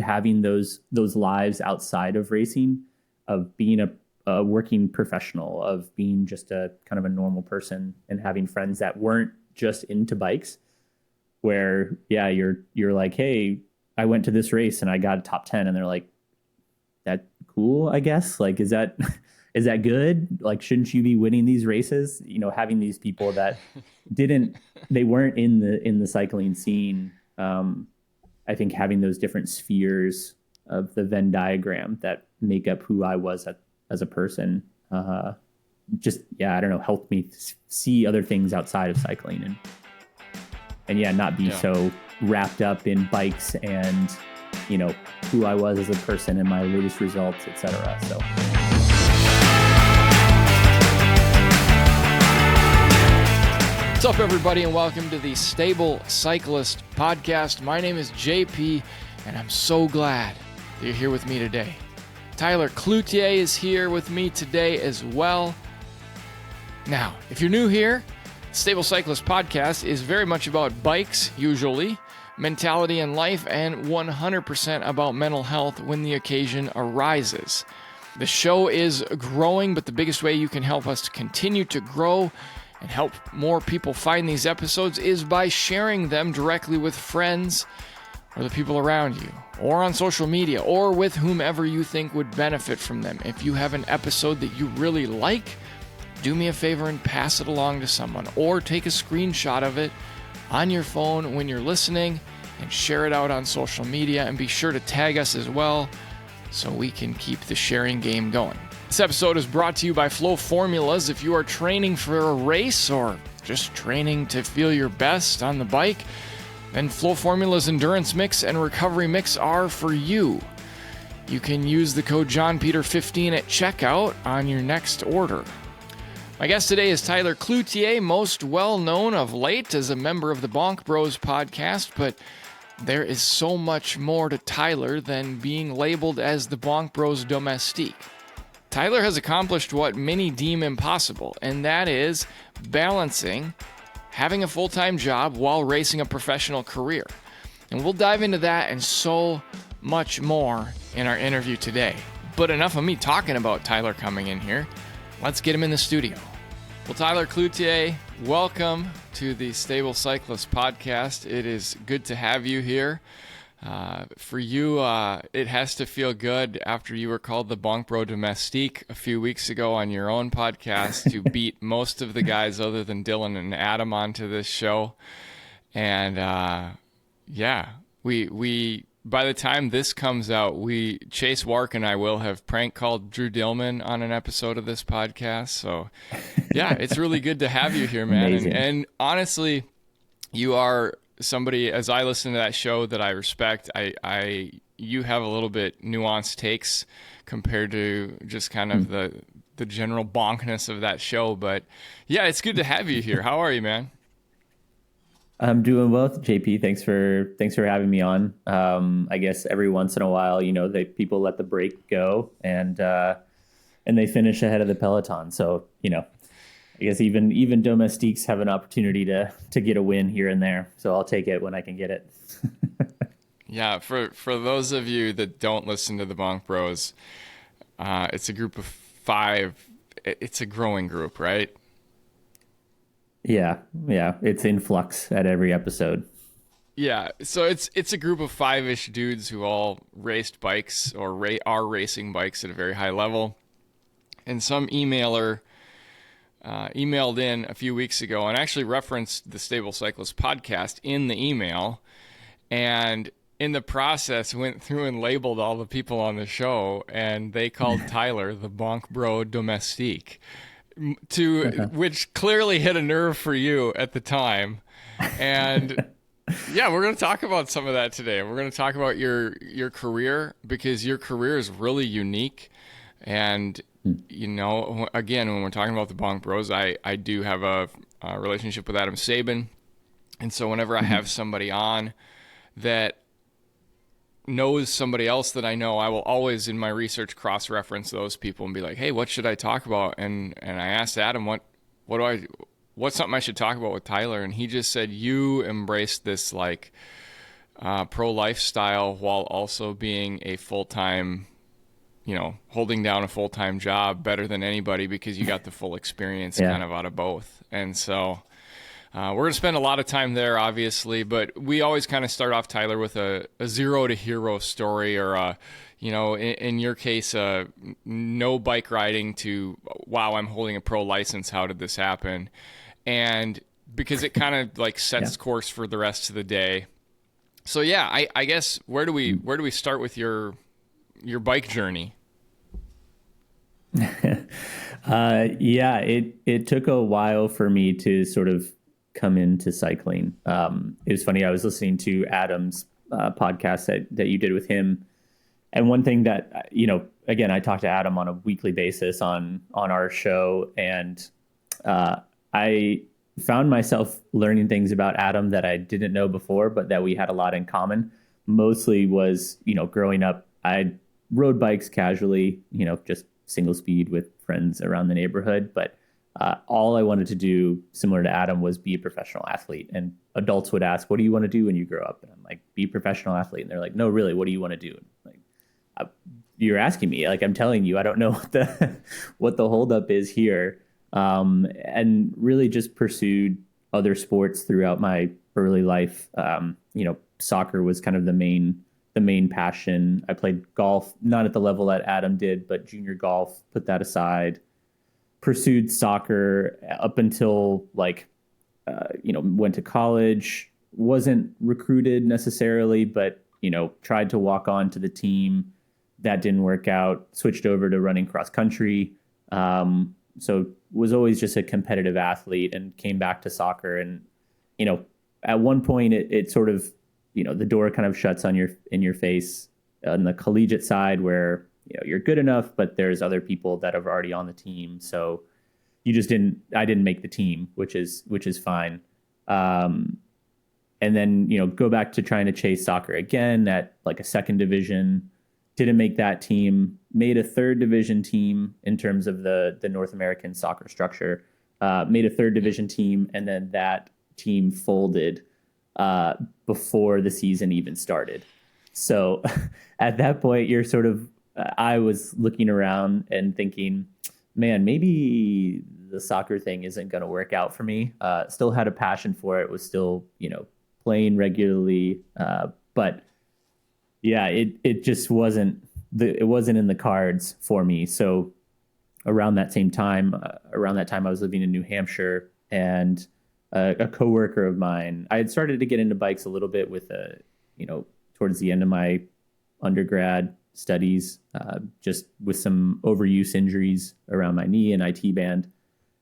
having those lives outside of racing, of being a working professional, of being just a kind of a normal person, and having friends that weren't just into bikes, where you're like, hey, I went to this race and I got a top 10, and they're like, that cool, I guess. Like, is that is that good? Like, shouldn't you be winning these races? Having these people that they weren't in the cycling scene. I think having those different spheres of the Venn diagram that make up who I was as a person, I don't know, helped me see other things outside of cycling and not be so wrapped up in bikes and, who I was as a person and my latest results, etc. So. What's up, everybody, and welcome to the Stable Cyclist Podcast. My name is JP, and I'm so glad that you're here with me today. Tyler Cloutier is here with me today as well. Now, if you're new here, Stable Cyclist Podcast is very much about bikes, usually, mentality and life, and 100% about mental health when the occasion arises. The show is growing, but the biggest way you can help us to continue to grow and help more people find these episodes is by sharing them directly with friends or the people around you, or on social media, or with whomever you think would benefit from them. If you have an episode that you really like, do me a favor and pass it along to someone, or take a screenshot of it on your phone when you're listening and share it out on social media, and be sure to tag us as well so we can keep the sharing game going. This episode is brought to you by Flow Formulas. If you are training for a race or just training to feel your best on the bike, then Flow Formulas Endurance Mix and Recovery Mix are for you. You can use the code JohnPeter15 at checkout on your next order. My guest today is Tyler Cloutier, most well known of late as a member of the Bonk Bros podcast, but there is so much more to Tyler than being labeled as the Bonk Bros domestique. Tyler has accomplished what many deem impossible, and that is balancing having a full-time job while racing a professional career. And we'll dive into that and so much more in our interview today. But enough of me talking about Tyler coming in here. Let's get him in the studio. Well, Tyler Cloutier, welcome to the Stable Cyclist Podcast. It is good to have you here. For you, it has to feel good after you were called the Bonk Bro Domestique a few weeks ago on your own podcast to beat most of the guys other than Dylan and Adam onto this show. And we by the time this comes out, Chase Wark and I will have prank called Drew Dillman on an episode of this podcast. So yeah, it's really good to have you here, man. And honestly, you are somebody, as I listen to that show, that I respect. You have a little bit nuanced takes compared to just kind of the general bonkness of that show. But yeah, it's good to have you here. How are you, man? I'm doing well, JP. Thanks for having me on. I guess every once in a while, people let the break go and they finish ahead of the peloton. So, I guess even domestiques have an opportunity to get a win here and there. So I'll take it when I can get it. Yeah, for those of you that don't listen to the Bonk Bros, it's a group of 5. It's a growing group, right? Yeah. It's in flux at every episode. Yeah, so it's a group of 5-ish dudes who all raced bikes or are racing bikes at a very high level. And some emailer emailed in a few weeks ago and actually referenced the Stable Cyclist Podcast in the email, and in the process went through and labeled all the people on the show, and they called Tyler the Bonk Bro Domestique, which clearly hit a nerve for you at the time. And yeah, we're going to talk about some of that today. We're going to talk about your career, because your career is really unique. And again, when we're talking about the Bonk Bros, I do have a relationship with Adam Sabin. And so whenever I have somebody on that knows somebody else that I know, I will always, in my research, cross-reference those people and be like, hey, what should I talk about? And I asked Adam, what's something I should talk about with Tyler? And he just said, you embrace this, like, pro lifestyle while also being a full-time, holding down a full-time job better than anybody, because you got the full experience kind of out of both. And so we're going to spend a lot of time there, obviously, but we always kind of start off, Tyler, with a zero to hero story, or in your case, no bike riding to, wow, I'm holding a pro license. How did this happen? And because it kind of like sets course for the rest of the day. So yeah, I guess where do we start with your bike journey? It took a while for me to sort of come into cycling. It was funny. I was listening to Adam's podcast that you did with him. And one thing that, again, I talk to Adam on a weekly basis on our show, and I found myself learning things about Adam that I didn't know before, but that we had a lot in common. Mostly was, growing up, I rode bikes casually, just single speed with friends around the neighborhood. But all I wanted to do, similar to Adam, was be a professional athlete. And adults would ask, what do you want to do when you grow up? And I'm like, be a professional athlete. And they're like, no, really, what do you want to do? And I'm like, you're asking me, like, I'm telling you, I don't know what the holdup is here. And really just pursued other sports throughout my early life. Soccer was kind of the main passion. I played golf, not at the level that Adam did, but junior golf, put that aside, pursued soccer up until went to college, wasn't recruited necessarily, but, tried to walk on to the team. That didn't work out, switched over to running cross country. So was always just a competitive athlete, and came back to soccer. And, at one point it sort of, the door kind of shuts in your face on the collegiate side, where, you're good enough, but there's other people that are already on the team. So I didn't make the team, which is fine. And then, go back to trying to chase soccer again at like a second division. Didn't make that team, made a third division team in terms of the North American soccer structure, made a third division team. And then that team folded before the season even started. So at that point, you're sort of, I was looking around and thinking, man, maybe the soccer thing isn't going to work out for me. Still had a passion for it, was still, playing regularly. But yeah, it just wasn't in the cards for me. So around that time, I was living in New Hampshire, and a coworker of mine, I had started to get into bikes a little bit with towards the end of my undergrad studies, just with some overuse injuries around my knee and IT band.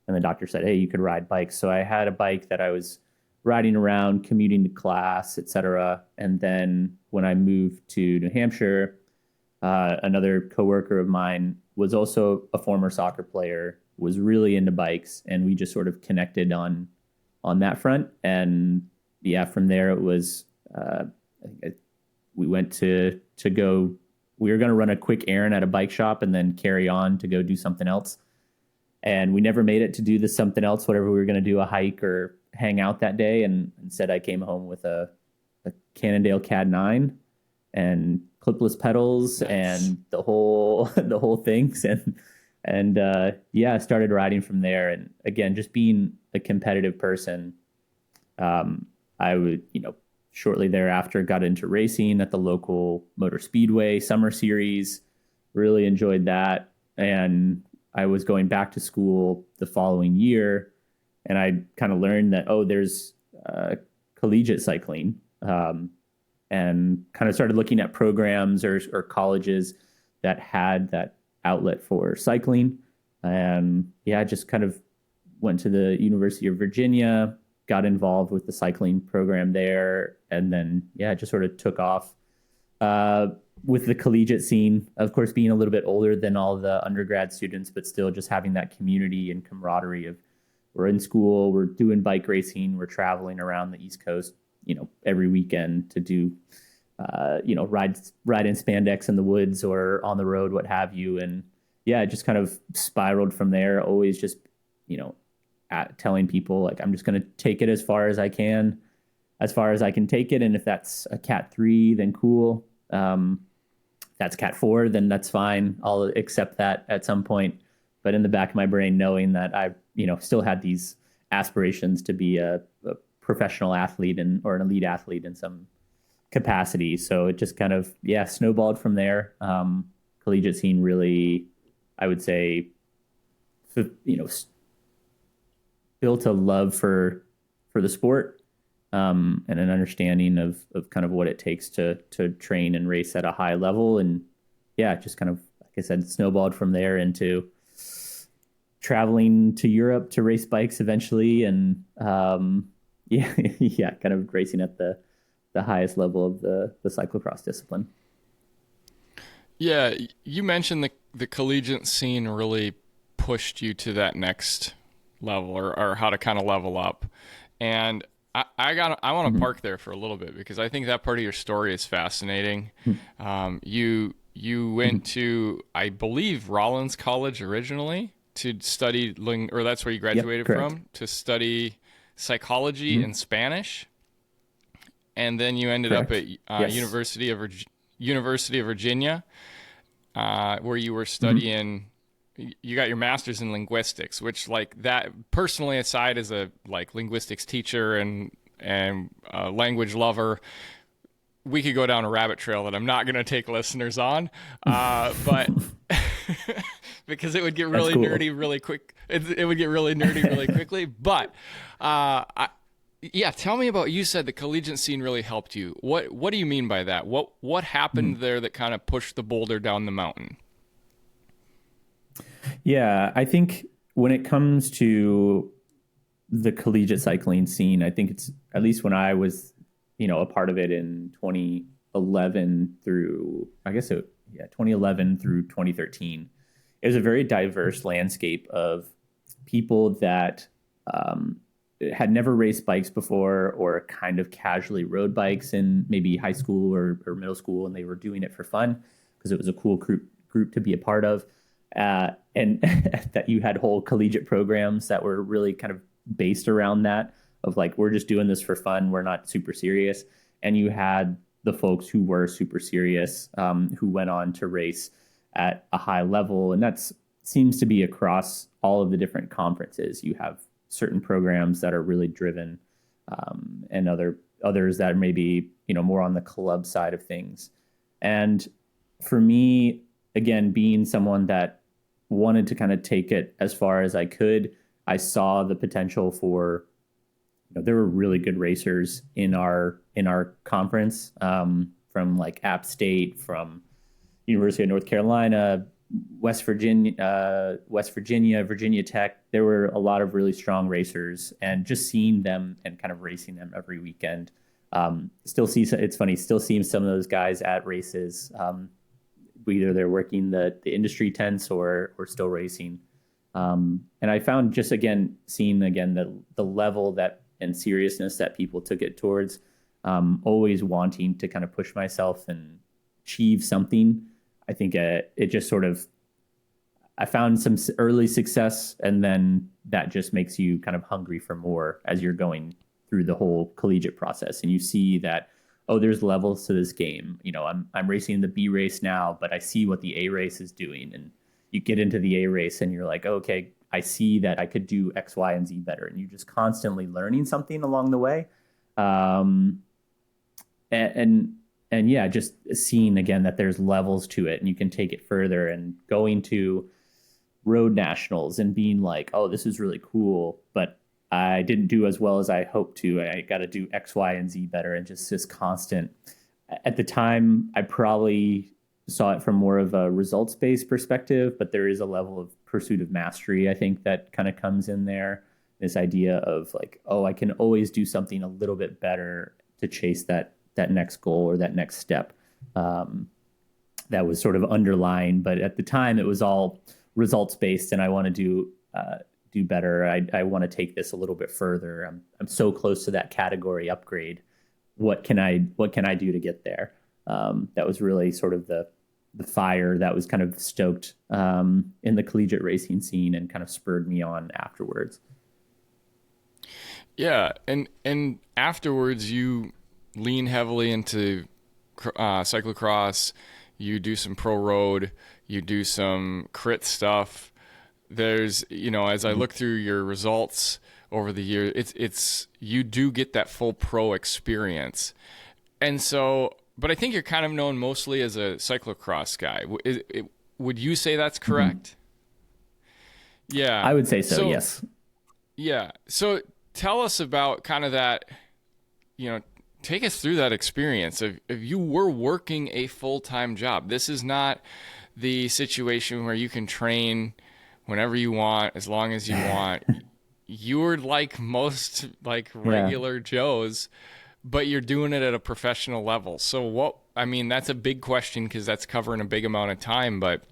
And the doctor said, hey, you could ride bikes. So I had a bike that I was riding around, commuting to class, etc. And then when I moved to New Hampshire, another coworker of mine was also a former soccer player, was really into bikes, and we just sort of connected on that front. And yeah, from there it was, we went to go, we were going to run a quick errand at a bike shop and then carry on to go do something else. And we never made it to do the something else, whatever we were going to do, a hike or hang out that day. And instead I came home with a Cannondale CAD 9 and clipless pedals. Nice. And the whole things. And I started riding from there. And again, just being a competitive person, I would, shortly thereafter got into racing at the local motor speedway summer series, really enjoyed that. And I was going back to school the following year, and I kind of learned that, there's collegiate cycling, and kind of started looking at programs or colleges that had that outlet for cycling. And I just kind of went to the University of Virginia, got involved with the cycling program there, and then it just sort of took off with the collegiate scene. Of course, being a little bit older than all the undergrad students, but still just having that community and camaraderie of, we're in school, we're doing bike racing, we're traveling around the East Coast, every weekend to do, ride in spandex in the woods or on the road, what have you. And it just kind of spiraled from there. Always just, telling people, like, I'm just going to take it as far as I can. as far as I can take it. And if that's a Cat 3, then cool. That's Cat 4, then that's fine. I'll accept that at some point. But in the back of my brain, knowing that I, still had these aspirations to be a professional athlete or an elite athlete in some capacity. So it just kind of, snowballed from there. Collegiate scene really, I would say, built a love for the sport, and an understanding of kind of what it takes to train and race at a high level. And just kind of, like I said, snowballed from there into traveling to Europe to race bikes eventually. And kind of racing at the highest level of the cyclocross discipline. Yeah, you mentioned the collegiate scene really pushed you to that next level, or how to kind of level up. And I want to park there for a little bit, because I think that part of your story is fascinating. You went to, I believe, Rollins College originally to study, or that's where you graduated from, to study psychology and Spanish. And then you ended up at University of Virginia, where you were studying. You got your master's in linguistics, which, like, that personally, aside as a linguistics teacher and language lover, we could go down a rabbit trail that I'm not going to take listeners on, but because it would get really nerdy really quick. It would get really nerdy really quickly. But tell me about. You said the collegiate scene really helped you. What do you mean by that? What happened there that kind of pushed the boulder down the mountain? Yeah, I think when it comes to the collegiate cycling scene, I think it's, at least when I was, a part of it in 2011 through 2013, it was a very diverse landscape of people that had never raced bikes before, or kind of casually rode bikes in maybe high school or middle school, and they were doing it for fun because it was a cool group to be a part of. And that you had whole collegiate programs that were really kind of based around that, of like, we're just doing this for fun, we're not super serious. And you had the folks who were super serious, who went on to race at a high level. And that seems to be across all of the different conferences. You have certain programs that are really driven, and others that are maybe, more on the club side of things. And for me, again, being someone that wanted to kind of take it as far as I could, I saw the potential for, there were really good racers in our conference, from like App State, from University of North Carolina, West Virginia, Virginia Tech. There were a lot of really strong racers, and just seeing them and kind of racing them every weekend. It's funny, still seeing some of those guys at races. Either they're working the industry tents or still racing. And I found, just seeing the level and seriousness that people took it towards, always wanting to kind of push myself and achieve something. I think it just sort of, I found some early success, and then that just makes you kind of hungry for more as you're going through the whole collegiate process. And you see that, oh, there's levels to this game. I'm racing the B race now, but I see what the A race is doing. And you get into the A race and you're like, okay, I see that I could do X, Y, and Z better. And you're just constantly learning something along the way. Just seeing again that there's levels to it, and you can take it further, and going to road nationals and being like, oh, this is really cool, but I didn't do as well as I hoped to. I got to do X, Y, and Z better. And just this constant. At the time, I probably saw it from more of a results-based perspective, but there is a level of pursuit of mastery, I think, that kind of comes in there. This idea of like, oh, I can always do something a little bit better to chase that next goal or that next step. That was sort of underlying, but at the time it was all results-based, and I want to do better. I want to take this a little bit further. I'm so close to that category upgrade. What can I do to get there? That was really sort of the fire that was kind of stoked in the collegiate racing scene, and kind of spurred me on afterwards. Yeah, and afterwards you lean heavily into cyclocross. You do some pro road. You do some crit stuff. There's, as I look through your results over the year, it's you do get that full pro experience, and so. But I think you're kind of known mostly as a cyclocross guy. Would you say that's correct? Yeah. I would say so, yes. Yeah. So tell us about kind of that, take us through that experience of if you were working a full-time job. This is not the situation where you can train whenever you want, as long as you want. You're like most regular Joes, but you're doing it at a professional level. So that's a big question because that's covering a big amount of time, but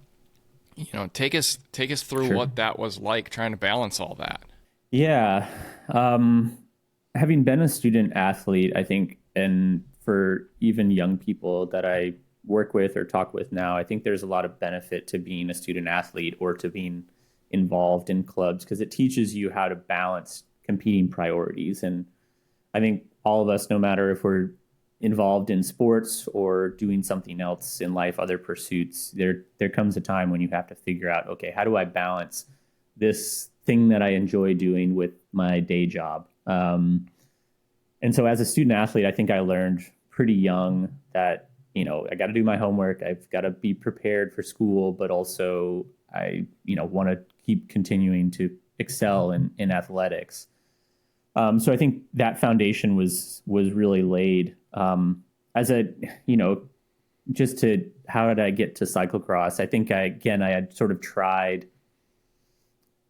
take us through Sure. what that was like trying to balance all that. Yeah. Having been a student athlete, I think, and for even young people that I work with or talk with now, I think there's a lot of benefit to being a student athlete or to being involved in clubs because it teaches you how to balance competing priorities. And I think all of us, no matter if we're involved in sports or doing something else in life, other pursuits, there comes a time when you have to figure out, okay, how do I balance this thing that I enjoy doing with my day job? And so as a student athlete, I think I learned pretty young that, I got to do my homework. I've got to be prepared for school, but also I, want to keep continuing to excel in athletics. So I think that foundation was really laid. As a, just to, how did I get to cyclocross? I think I had sort of tried,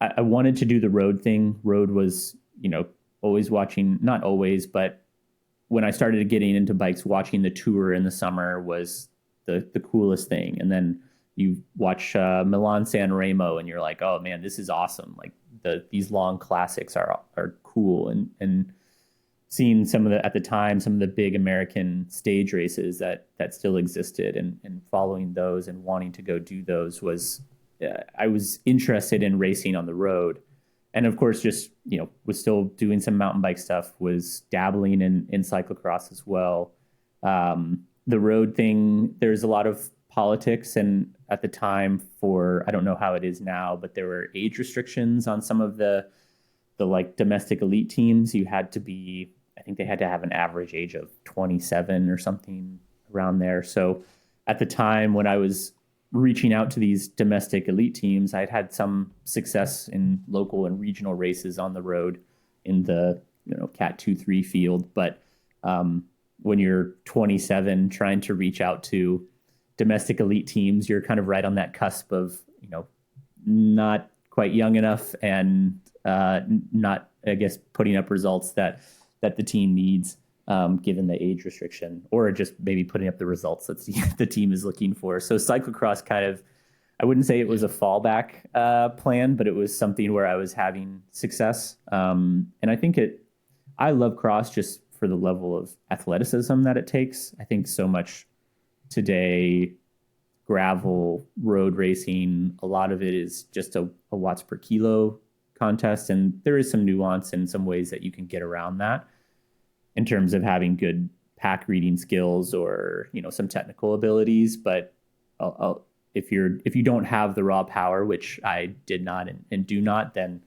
I wanted to do the road thing. Road was, always watching, not always, but when I started getting into bikes, watching the tour in the summer was the coolest thing. And then you watch Milan San Remo and you're like, oh man, this is awesome. Like these long classics are cool. And seeing at the time, some of the big American stage races that still existed and following those and wanting to go do those was, I was interested in racing on the road. And of course, just, was still doing some mountain bike stuff, was dabbling in cyclocross as well. The road thing, there's a lot of politics. And at the time I don't know how it is now, but there were age restrictions on some of the like domestic elite teams. You had to be, I think they had to have an average age of 27 or something around there. So at the time when I was reaching out to these domestic elite teams, I'd had some success in local and regional races on the road in the Cat 2-3 field. But when you're 27 trying to reach out to domestic elite teams, you're kind of right on that cusp of not quite young enough and not, I guess, putting up results that the team needs. Given the age restriction, or just maybe putting up the results that the team is looking for. So cyclocross kind of, I wouldn't say it was a fallback plan, but it was something where I was having success. And I think I love cross just for the level of athleticism that it takes. I think so much today, gravel, road racing, a lot of it is just a watts per kilo contest. And there is some nuance in some ways that you can get around that, in terms of having good pack reading skills or some technical abilities. But if you don't have the raw power, which I did not and do not, then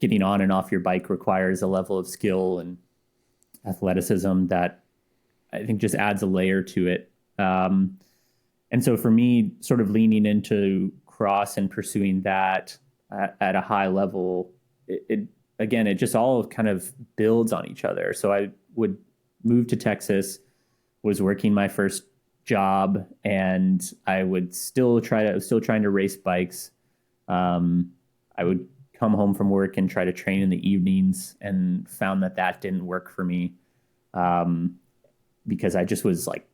getting on and off your bike requires a level of skill and athleticism that I think just adds a layer to it. And so for me, sort of leaning into cross and pursuing that at a high level, again, it just all kind of builds on each other. So I would move to Texas, was working my first job, and I was still trying to race bikes. I would come home from work and try to train in the evenings, and found that didn't work for me, because I just was like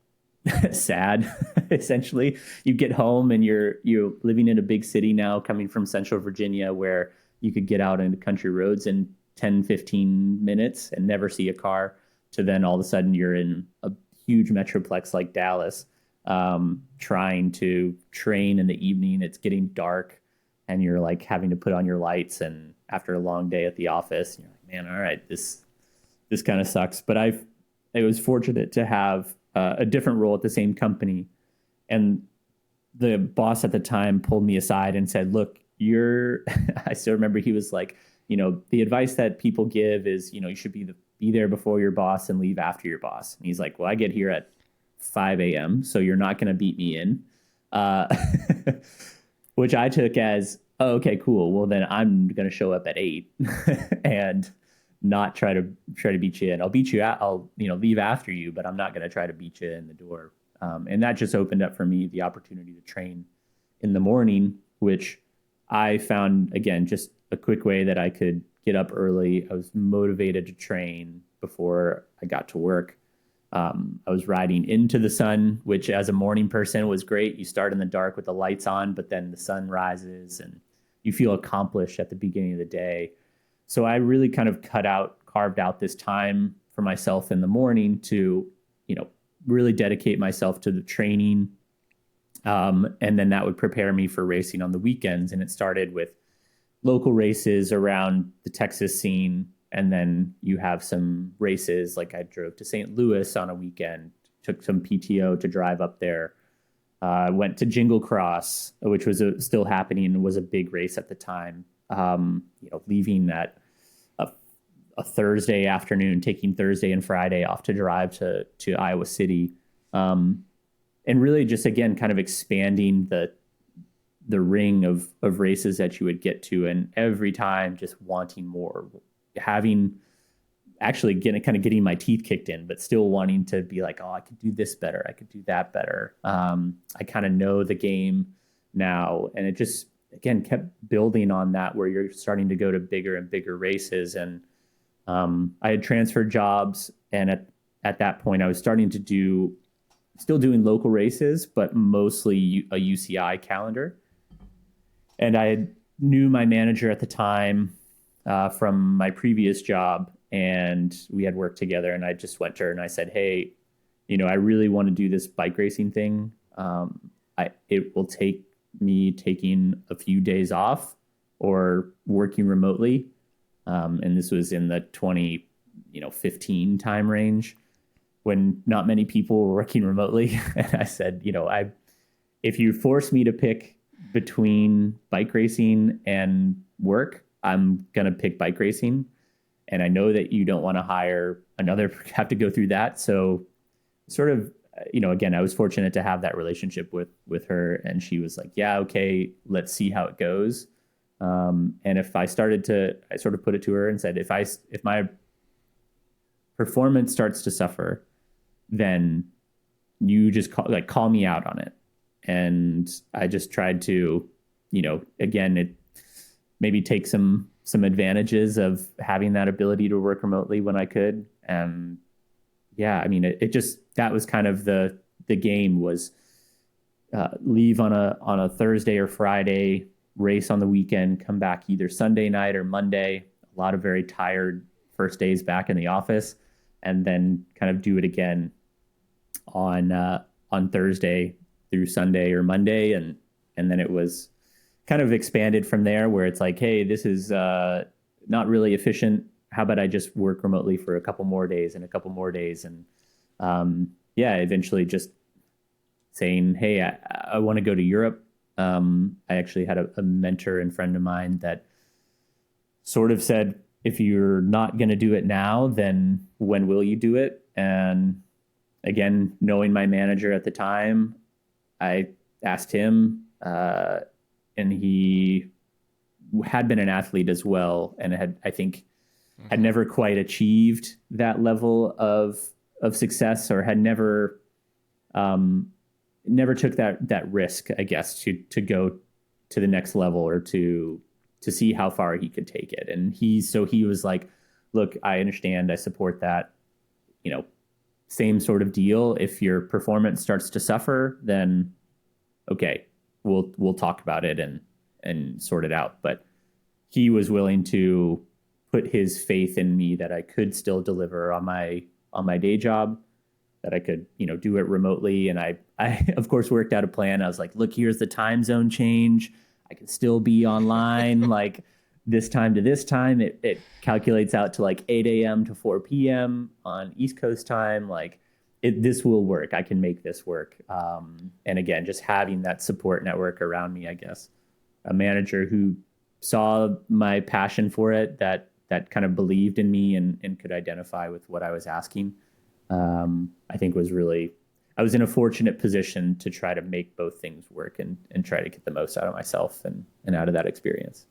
sad. Essentially, you get home and you're living in a big city now, coming from Central Virginia, where you could get out into country roads in 10, 15 minutes and never see a car, to then all of a sudden you're in a huge metroplex like Dallas, trying to train in the evening. It's getting dark and you're like having to put on your lights. And after a long day at the office, you're like, man, all right, this kind of sucks. But I was fortunate to have a different role at the same company, and the boss at the time pulled me aside and said, look, I still remember he was like, the advice that people give is, you should be there before your boss and leave after your boss. And he's like, well, I get here at 5 a.m., so you're not going to beat me in, which I took as, oh, okay, cool. Well, then I'm going to show up at 8 and not try to beat you in. I'll beat you out. I'll, leave after you, but I'm not going to try to beat you in the door. And that just opened up for me the opportunity to train in the morning, which I found, again, just a quick way that I could get up early. I was motivated to train before I got to work. I was riding into the sun, which as a morning person was great. You start in the dark with the lights on, but then the sun rises and you feel accomplished at the beginning of the day. So I really kind of carved out this time for myself in the morning to, really dedicate myself to the training. And then that would prepare me for racing on the weekends. And it started with local races around the Texas scene. And then you have some races, like I drove to St. Louis on a weekend, took some PTO to drive up there. Went to Jingle Cross, which was still happening and was a big race at the time. Leaving at a Thursday afternoon, taking Thursday and Friday off to drive to Iowa City. And really just, again, kind of expanding the ring of races that you would get to. And every time just wanting more, getting my teeth kicked in, but still wanting to be like, oh, I could do this better. I could do that better. I kind of know the game now. And it just, again, kept building on that, where you're starting to go to bigger and bigger races. And I had transferred jobs. And at that point I was starting to still doing local races, but mostly a UCI calendar. And I knew my manager at the time from my previous job, and we had worked together. And I just went to her and I said, hey, I really want to do this bike racing thing. It will take me taking a few days off or working remotely. And this was in the 2015 time range, when not many people were working remotely. And I said, if you force me to pick between bike racing and work, I'm going to pick bike racing. And I know that you don't want to have to go through that. So sort of, again, I was fortunate to have that relationship with her, and she was like, yeah, okay, let's see how it goes. And if I sort of put it to her and said, if my performance starts to suffer, then you just call me out on it. And I just tried to, again, it maybe take some advantages of having that ability to work remotely when I could. And yeah, I mean, that was kind of the game was, leave on a Thursday or Friday, race on the weekend, come back either Sunday night or Monday, a lot of very tired first days back in the office, and then kind of do it again on Thursday through Sunday or Monday. And then it was kind of expanded from there, where it's like, hey, this is not really efficient. How about I just work remotely for a couple more days and a couple more days? And eventually just saying, hey, I want to go to Europe. I actually had a mentor and friend of mine that sort of said, if you're not going to do it now, then when will you do it? And again, knowing my manager at the time, I asked him, and he had been an athlete as well, and had never quite achieved that level of success, or had never took that risk, I guess, to go to the next level, or to see how far he could take it. And he was like, look, I understand, I support that, same sort of deal. If your performance starts to suffer, then okay, we'll talk about it and sort it out. But he was willing to put his faith in me that I could still deliver on my day job, that I could, do it remotely. And I of course worked out a plan. I was like, look, here's the time zone change. I can still be online. Like, this time to this time, it calculates out to like 8 a.m. to 4 p.m. on East Coast time. Like this will work. I can make this work. And again, just having that support network around me, I guess, a manager who saw my passion for it, that kind of believed in me and could identify with what I was asking. I think I was in a fortunate position to try to make both things work and try to get the most out of myself and out of that experience.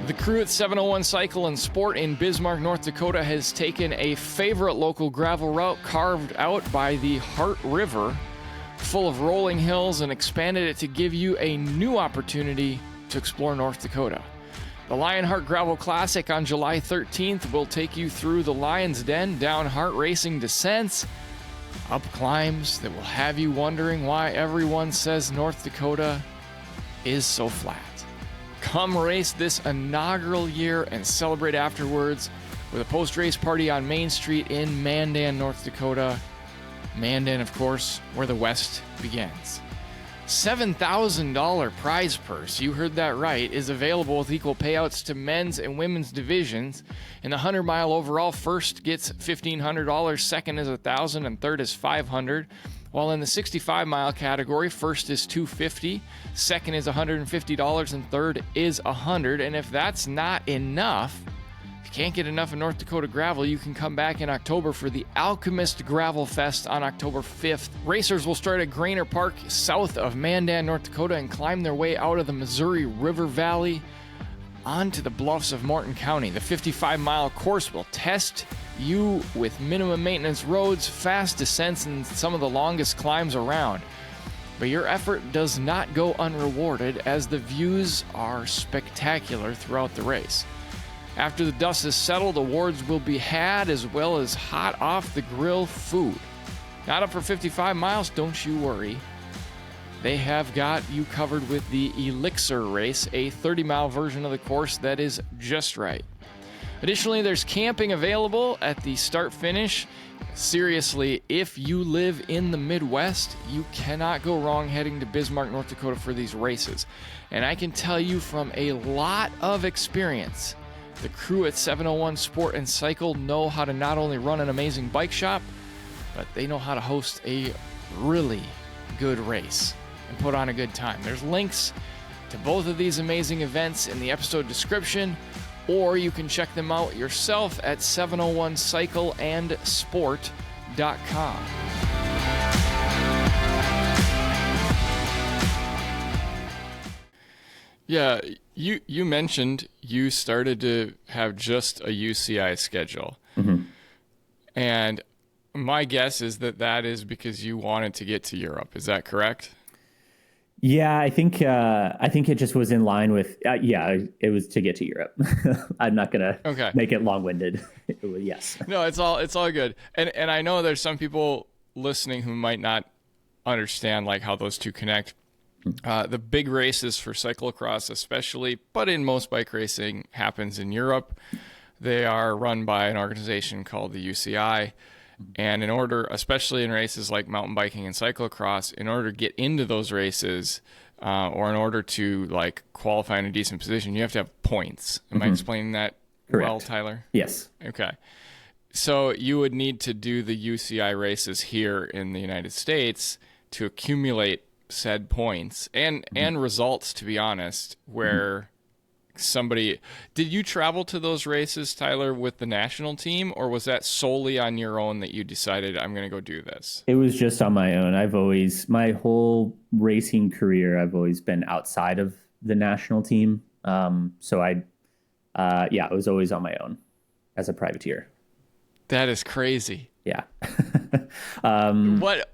The crew at 701 Cycle and Sport in Bismarck, North Dakota has taken a favorite local gravel route carved out by the Hart River, full of rolling hills, and expanded it to give you a new opportunity to explore North Dakota. The Lionheart Gravel Classic on July 13th will take you through the Lion's Den, down Hart Racing descents, up climbs that will have you wondering why everyone says North Dakota is so flat. Come race this inaugural year and celebrate afterwards with a post-race party on Main Street in Mandan, North Dakota. Mandan, of course, where the West begins. $7,000 prize purse, you heard that right, is available with equal payouts to men's and women's divisions. In the 100-mile overall, first gets $1,500, second is $1,000, and third is $500. While in the 65-mile category, first is $250, second is $150, and third is $100. And if that's not enough, if you can't get enough of North Dakota gravel, you can come back in October for the Alchemist Gravel Fest on October 5th. Racers will start at Grainer Park south of Mandan, North Dakota, and climb their way out of the Missouri River Valley onto the bluffs of Morton County. The 55-mile course will test you with minimum maintenance roads, fast descents, and some of the longest climbs around. But your effort does not go unrewarded, as the views are spectacular throughout the race. After the dust is settled, awards will be had, as well as hot off the grill food. Not up for 55 miles? Don't you worry. They have got you covered with the Elixir Race, a 30-mile version of the course that is just right. Additionally, there's camping available at the start-finish. Seriously, if you live in the Midwest, you cannot go wrong heading to Bismarck, North Dakota for these races. And I can tell you from a lot of experience, the crew at 701 Sport and Cycle know how to not only run an amazing bike shop, but they know how to host a really good race and put on a good time. There's links to both of these amazing events in the episode description, or you can check them out yourself at 701cycleandsport.com. Yeah, you mentioned you started to have just a UCI schedule. Mm-hmm. And my guess is that is because you wanted to get to Europe. Is that correct? Yeah, I think it just was in line with it was to get to Europe. I'm not gonna make it long-winded. Yes. No, it's all good. And I know there's some people listening who might not understand like how those two connect. The big races for cyclocross especially, but in most bike racing, happens in Europe. They are run by an organization called the UCI. And in order, especially in races like mountain biking and cyclocross, in order to get into those races, or in order to like qualify in a decent position, you have to have points. Am I explaining that well, Tyler? Yes. Okay. So you would need to do the UCI races here in the United States to accumulate said points and results, to be honest, where did you travel to those races, Tyler, with the national team, or was that solely on your own that you decided I'm going to go do this? It was just on my own. My whole racing career, I've always been outside of the national team. So it was always on my own as a privateer. That is crazy. Yeah. What?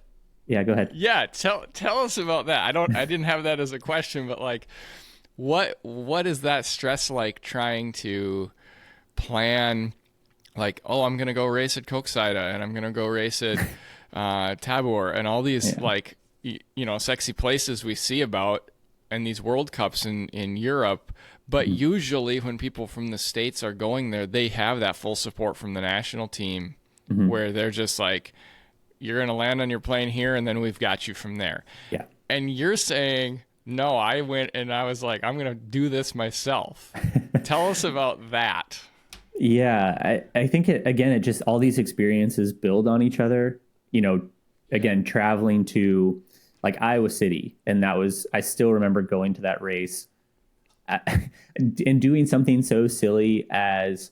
Yeah, go ahead. Yeah. Tell us about that. I didn't have that as a question, but like, what is that stress like trying to plan, like, oh, I'm going to go race at Koksijde and I'm going to go race at Tabor and all these sexy places we see about and these World Cups in Europe. But usually when people from the States are going there, they have that full support from the national team where they're just like, you're going to land on your plane here and then we've got you from there. Yeah. And you're saying, no, I went and I was like, I'm going to do this myself. Tell us about that. Yeah, I think it just all these experiences build on each other. Again, traveling to like Iowa City, and I still remember going to that race and doing something so silly as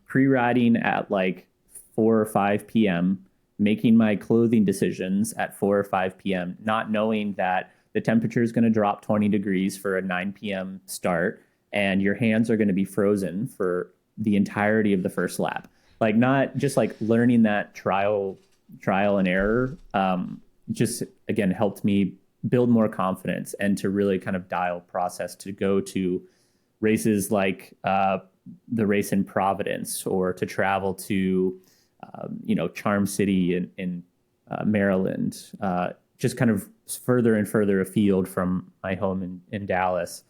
pre-riding at like 4 or 5 p.m., making my clothing decisions at 4 or 5 p.m., not knowing that the temperature is going to drop 20 degrees for a 9 p.m. start, and your hands are going to be frozen for the entirety of the first lap. Like, not just like learning that trial and error, just again helped me build more confidence and to really kind of dial process to go to races like the race in Providence, or to travel to Charm City in Maryland, just kind of further and further afield from my home in Dallas,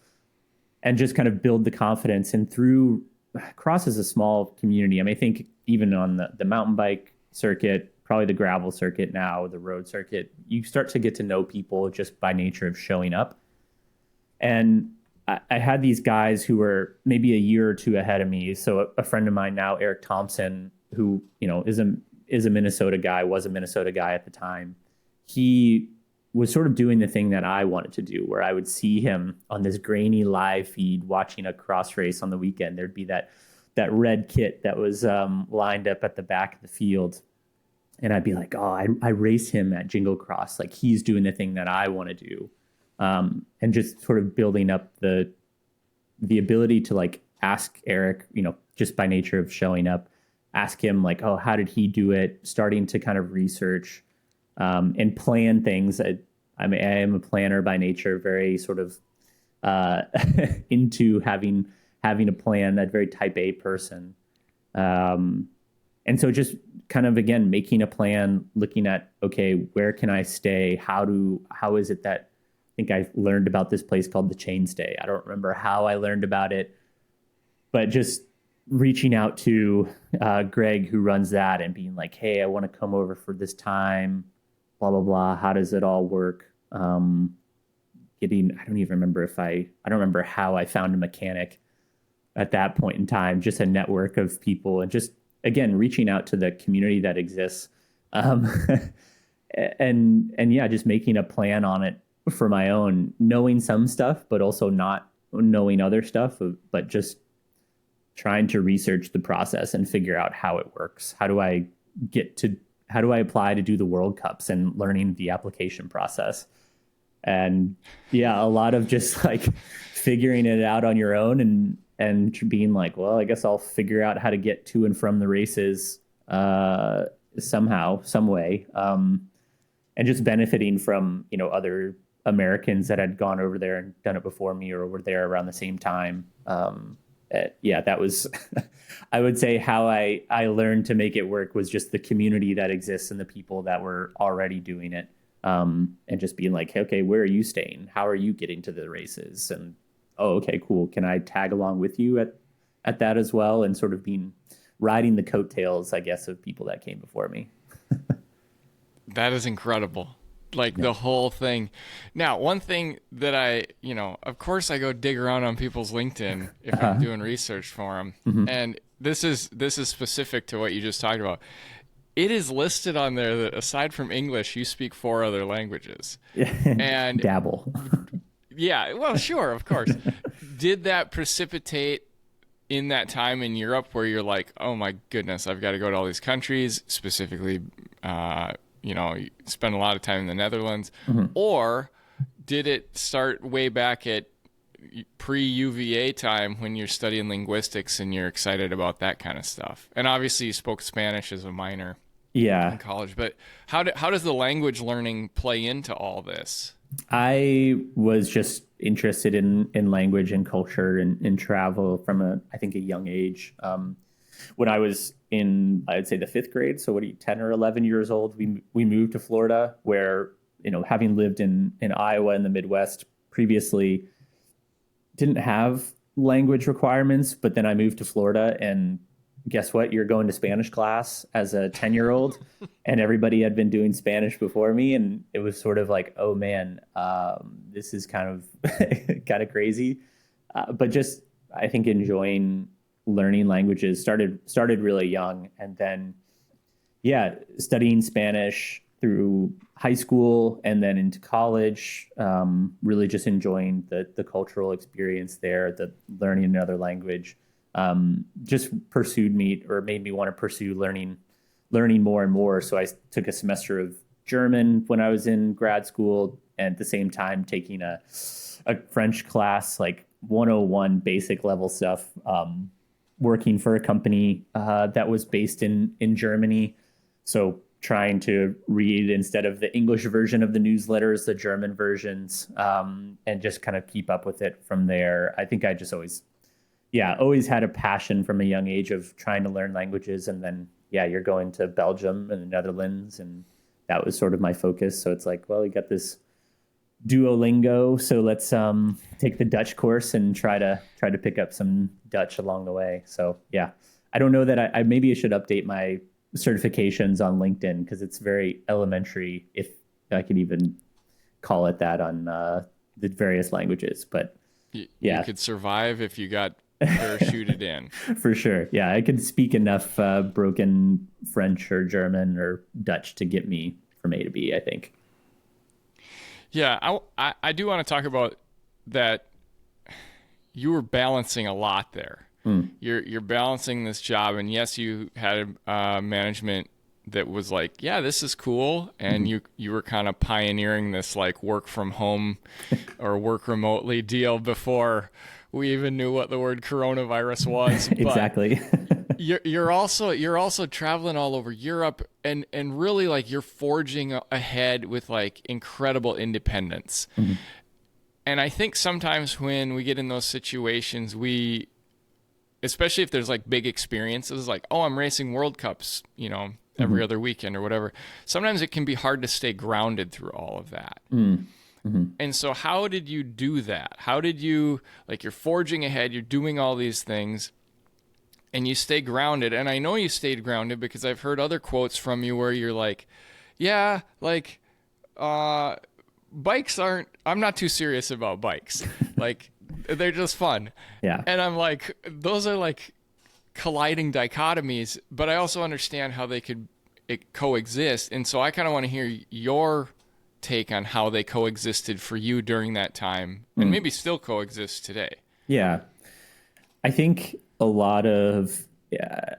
and just kind of build the confidence. And through Cross is a small community. I mean, I think even on the mountain bike circuit, probably the gravel circuit now, the road circuit, you start to get to know people just by nature of showing up. And I had these guys who were maybe a year or two ahead of me. So a friend of mine now, Eric Thompson, who is a Minnesota guy, was a Minnesota guy at the time. He was sort of doing the thing that I wanted to do, where I would see him on this grainy live feed watching a cross race on the weekend. There'd be that red kit that was lined up at the back of the field. And I'd be like, oh, I race him at Jingle Cross. Like, he's doing the thing that I want to do. And just sort of building up the ability to like ask Eric, just by nature of showing up, ask him like, oh, how did he do it? Starting to kind of research and plan things. I am a planner by nature, very sort of into having a plan, that very type A person. And so just kind of, again, making a plan, looking at, okay, where can I stay? How is it that, I think I learned about this place called the Chain Stay. I don't remember how I learned about it, but just reaching out to Greg, who runs that, and being like, hey, I want to come over for this time, blah, blah, blah. How does it all work? I don't even remember I don't remember how I found a mechanic at that point in time, just a network of people, and just, again, reaching out to the community that exists. And yeah, just making a plan on it for my own, knowing some stuff, but also not knowing other stuff, but just trying to research the process and figure out how it works. How do I apply to do the World Cups, and learning the application process? And yeah, a lot of just like figuring it out on your own, and being like, well, I guess I'll figure out how to get to and from the races somehow, some way. And just benefiting from, other Americans that had gone over there and done it before me, or were there around the same time. Yeah, that was, I would say, how I learned to make it work, was just the community that exists and the people that were already doing it. And just being like, okay, where are you staying? How are you getting to the races? And, oh, okay, cool. Can I tag along with you at that as well? And sort of riding the coattails, I guess, of people that came before me. That is incredible. Like, the whole thing. Now, one thing that of course I go dig around on people's LinkedIn if I'm doing research for them. Mm-hmm. And this is specific to what you just talked about. It is listed on there that aside from English, you speak 4 other languages. And dabble. Yeah, well, sure, of course. Did that precipitate in that time in Europe where you're like, oh my goodness, I've got to go to all these countries, specifically, you spend a lot of time in the Netherlands? Mm-hmm. Or did it start way back at pre-UVA time when you're studying linguistics and you're excited about that kind of stuff? And obviously you spoke Spanish as a minor in college, but how does the language learning play into all this? I was just interested in language and culture and travel from I think a young age. When I was in, I'd say, the 5th grade, so 10 or 11 years old, we moved to Florida, where, having lived in Iowa in the Midwest previously, didn't have language requirements, but then I moved to Florida, and guess what? You're going to Spanish class as a 10-year-old, and everybody had been doing Spanish before me. And it was sort of like, oh man, this is kind of kind of crazy. But just, I think, enjoying learning languages started really young. And then, yeah, studying Spanish through high school and then into college, really just enjoying the cultural experience there, the learning another language, just pursued me or made me want to pursue learning more and more. So I took a semester of German when I was in grad school, and at the same time taking a French class, like 101 basic level stuff, working for a company that was based in Germany. So trying to read, instead of the English version of the newsletters, the German versions, and just kind of keep up with it from there. I think I just always had a passion from a young age of trying to learn languages. And then, you're going to Belgium and the Netherlands, and that was sort of my focus. So it's like, well, we got this Duolingo, so let's take the Dutch course and try to pick up some Dutch along the way. So I don't know that I maybe I should update my certifications on LinkedIn, because it's very elementary, if I could even call it that, on the various languages. But you could survive if you got parachuted in. For sure. Yeah, I could speak enough broken French or German or Dutch to get me from A to B, I think. Yeah, I do want to talk about that. You were balancing a lot there. You're balancing this job, and yes, you had management that was like, yeah, this is cool, and you were kind of pioneering this like work from home or work remotely deal before we even knew what the word coronavirus was. Exactly. You're also traveling all over Europe, and really, like, you're forging ahead with like incredible independence. And I think sometimes when we get in those situations, especially if there's like big experiences, like, oh, I'm racing World Cups, every other weekend or whatever. Sometimes it can be hard to stay grounded through all of that. And so how did you do that? How did you, like, you're forging ahead, you're doing all these things, and you stay grounded? And I know you stayed grounded because I've heard other quotes from you where you're like, yeah, like, bikes I'm not too serious about bikes. Like, they're just fun. Yeah. And I'm like, those are like colliding dichotomies, but I also understand how they could coexist. And so I kind of want to hear your take on how they coexisted for you during that time, and maybe still coexist today. Yeah. I think a lot of, I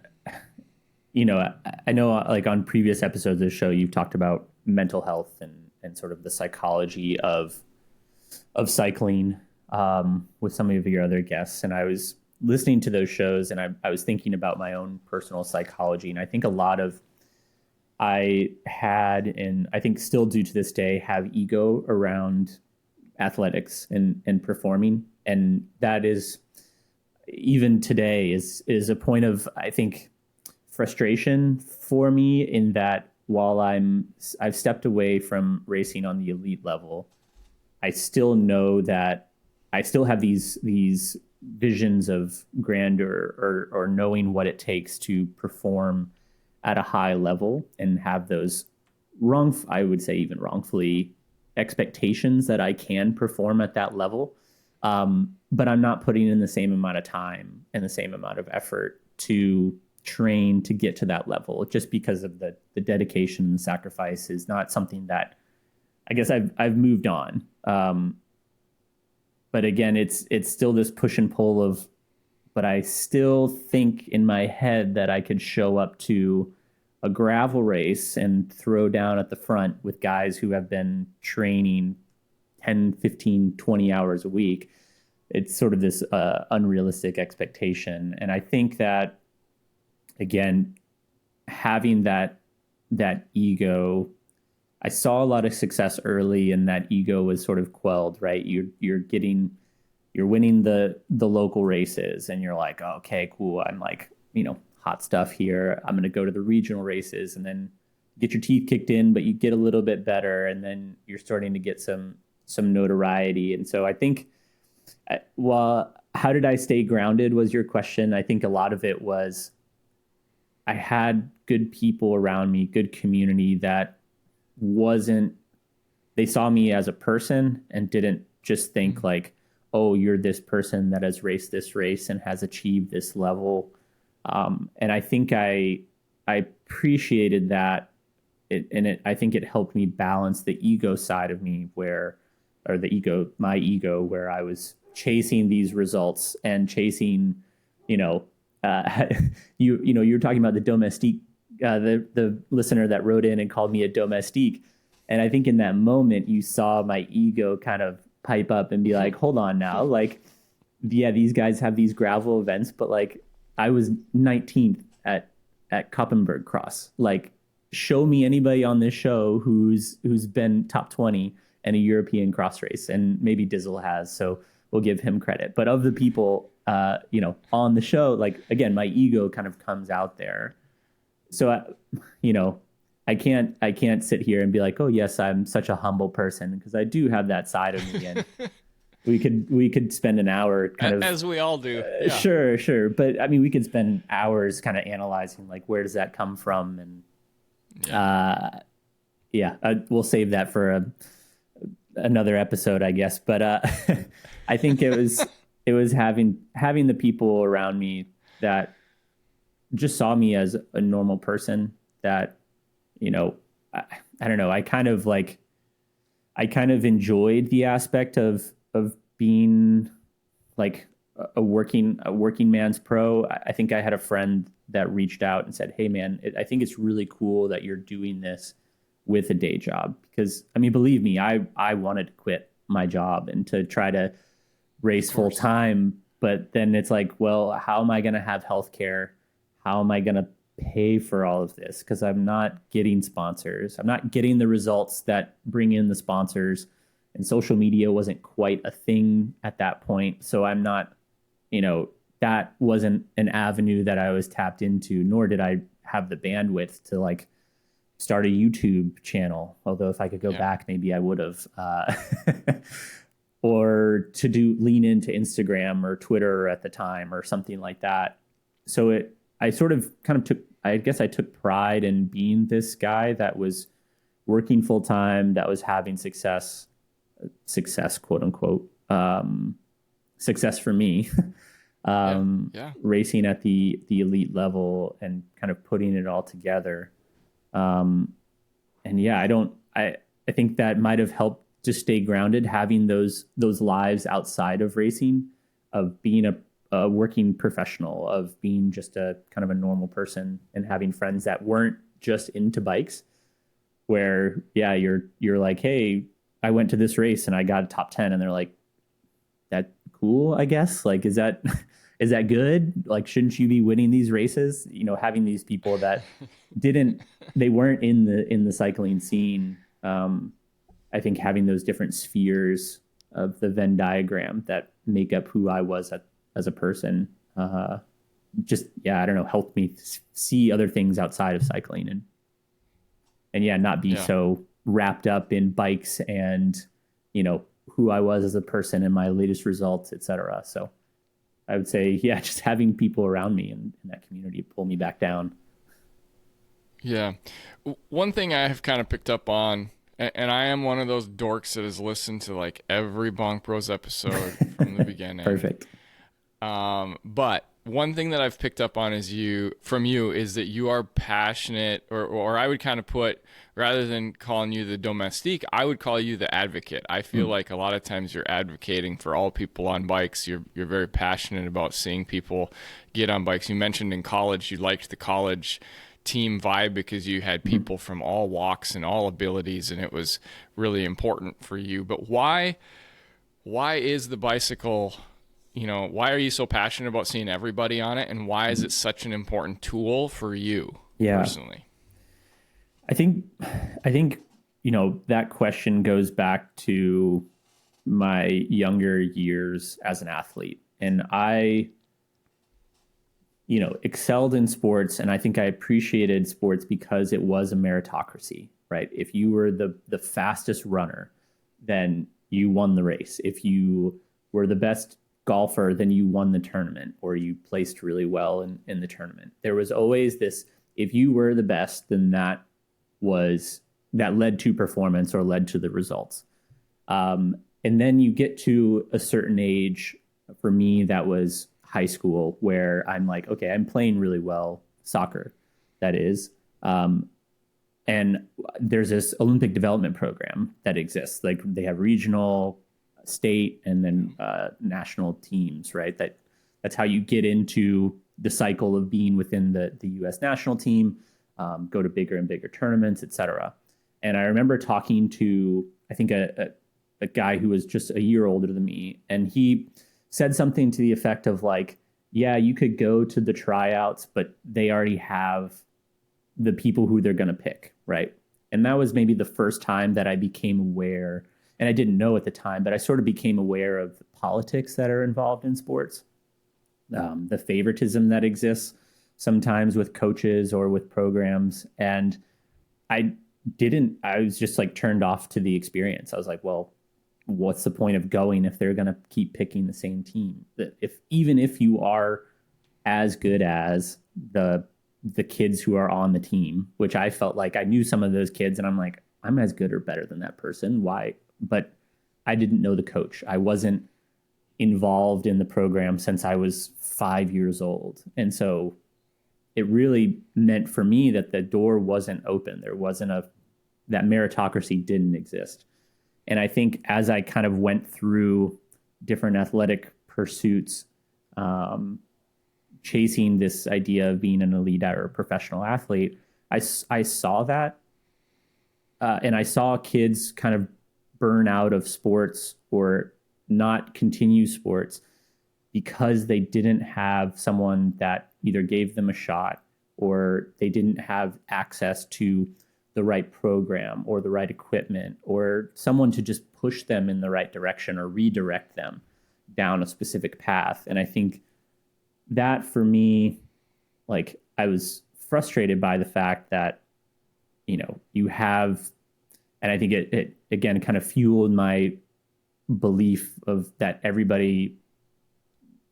know, like, on previous episodes of the show, you've talked about mental health and sort of the psychology of cycling, with some of your other guests. And I was listening to those shows, and I was thinking about my own personal psychology. And I think a lot of, I had, and I think still do to this day, have ego around athletics and performing. And that is, even today, is a point of, I think, frustration for me, in that while I've stepped away from racing on the elite level, I still know that I still have these visions of grandeur, or knowing what it takes to perform at a high level, and have those I would say even wrongfully, expectations that I can perform at that level. But I'm not putting in the same amount of time and the same amount of effort to train to get to that level, just because of the dedication and sacrifice is not something that I guess I've moved on. But again, it's still this push and pull of, but I still think in my head that I could show up to a gravel race and throw down at the front with guys who have been training 10, 15, 20 hours a week. It's sort of this unrealistic expectation. And I think that, again, having that ego, I saw a lot of success early, and that ego was sort of quelled, right? You're winning the local races, and you're like, oh, okay, cool. I'm like, hot stuff here. I'm going to go to the regional races, and then get your teeth kicked in, but you get a little bit better, and then you're starting to get some notoriety. And so I think, well, how did I stay grounded was your question. I think a lot of it was I had good people around me, good community that wasn't, they saw me as a person and didn't just think like, oh, you're this person that has raced this race and has achieved this level. And I think I appreciated that. I think it helped me balance the ego side of me my ego, where I was chasing these results and chasing, you know, you were talking about the domestique, the listener that wrote in and called me a domestique. And I think in that moment you saw my ego kind of pipe up and be like, hold on now. Like, yeah, these guys have these gravel events, but like I was 19th at Koppenberg Cross. Like, show me anybody on this show who's been top 20 in a European cross race, and maybe Dizzle has, so we'll give him credit. But of the people, on the show, like, again, my ego kind of comes out there. So, I can't sit here and be like, oh yes, I'm such a humble person, because I do have that side of me, and we could spend an hour kind of, as we all do. Yeah. Sure. But I mean, we could spend hours kind of analyzing, like, where does that come from? And we'll save that for another episode, I guess. But I think it was having the people around me that just saw me as a normal person, that, I don't know, I kind of enjoyed the aspect of being like a working man's pro. I think I had a friend that reached out and said, hey man, I think it's really cool that you're doing this with a day job, because I mean, believe me, I wanted to quit my job and to try to race full time, but then it's like, well, how am I going to have healthcare? How am I going to pay for all of this? Because I'm not getting sponsors. I'm not getting the results that bring in the sponsors, and social media wasn't quite a thing at that point. So I'm not, that wasn't an avenue that I was tapped into, nor did I have the bandwidth to like start a YouTube channel. Although if I could go back, maybe I would have, or to lean into Instagram or Twitter at the time or something like that. So I sort of kind of I took pride in being this guy that was working full time, that was having success, quote unquote, success for me, racing at the elite level and kind of putting it all together. I think that might have helped to stay grounded, having those lives outside of racing, of being a working professional, of being just a kind of a normal person, and having friends that weren't just into bikes, where, you're like, hey, I went to this race and I got a top 10, and they're like, that cool, I guess. Like, is that good? Like, shouldn't you be winning these races? Having these people that they weren't in the cycling scene. I think having those different spheres of the Venn diagram that make up who I was as a person, I don't know, helped me see other things outside of cycling, and not be so wrapped up in bikes and, who I was as a person and my latest results, etc. So I would say, just having people around me in that community pull me back down. Yeah. One thing I have kind of picked up on, and I am one of those dorks that has listened to like every Bonk Bros episode from the beginning. Perfect. But one thing that I've picked up on is that you are passionate, or I would kind of put, rather than calling you the domestique, I would call you the advocate. I feel like a lot of times you're advocating for all people on bikes. You're very passionate about seeing people get on bikes. You mentioned in college you liked the college team vibe because you had people from all walks and all abilities, and it was really important for you. But why is the bicycle, why are you so passionate about seeing everybody on it, and why is it such an important tool for you personally? I think that question goes back to my younger years as an athlete, and I excelled in sports, and I think I appreciated sports because it was a meritocracy, right? If you were the fastest runner, then you won the race. If you were the best golfer, then you won the tournament or you placed really well in the tournament. There was always this, if you were the best, then that led to performance or led to the results. And then you get to a certain age. For me, that was high school, where I'm like, okay, I'm playing really well, soccer, that is. And there's this Olympic development program that exists. Like they have regional, state, and then national teams, right? That's how you get into the cycle of being within the U.S. national team, go to bigger and bigger tournaments, et cetera. And I remember talking to, I think, a guy who was just a year older than me, and he said something to the effect of like, yeah, you could go to the tryouts, but they already have the people who they're going to pick, right? And that was maybe the first time that I became aware, and I didn't know at the time, but I sort of became aware of the politics that are involved in sports, the favoritism that exists sometimes with coaches or with programs. And I was just like turned off to the experience. I was like, well, what's the point of going if they're going to keep picking the same team? Even if you are as good as the kids who are on the team, which I felt like I knew some of those kids, and I'm like, I'm as good or better than that person. Why? But I didn't know the coach. I wasn't involved in the program since I was 5 years old. And so it really meant for me that the door wasn't open. There wasn't that meritocracy didn't exist. And I think as I kind of went through different athletic pursuits, chasing this idea of being an elite or a professional athlete, I saw that. And I saw kids kind of burn out of sports or not continue sports because they didn't have someone that either gave them a shot or they didn't have access to the right program or the right equipment or someone to just push them in the right direction or redirect them down a specific path. And I think that for me, like, I was frustrated by the fact that, you have, and I think it again kind of fueled my belief of that everybody,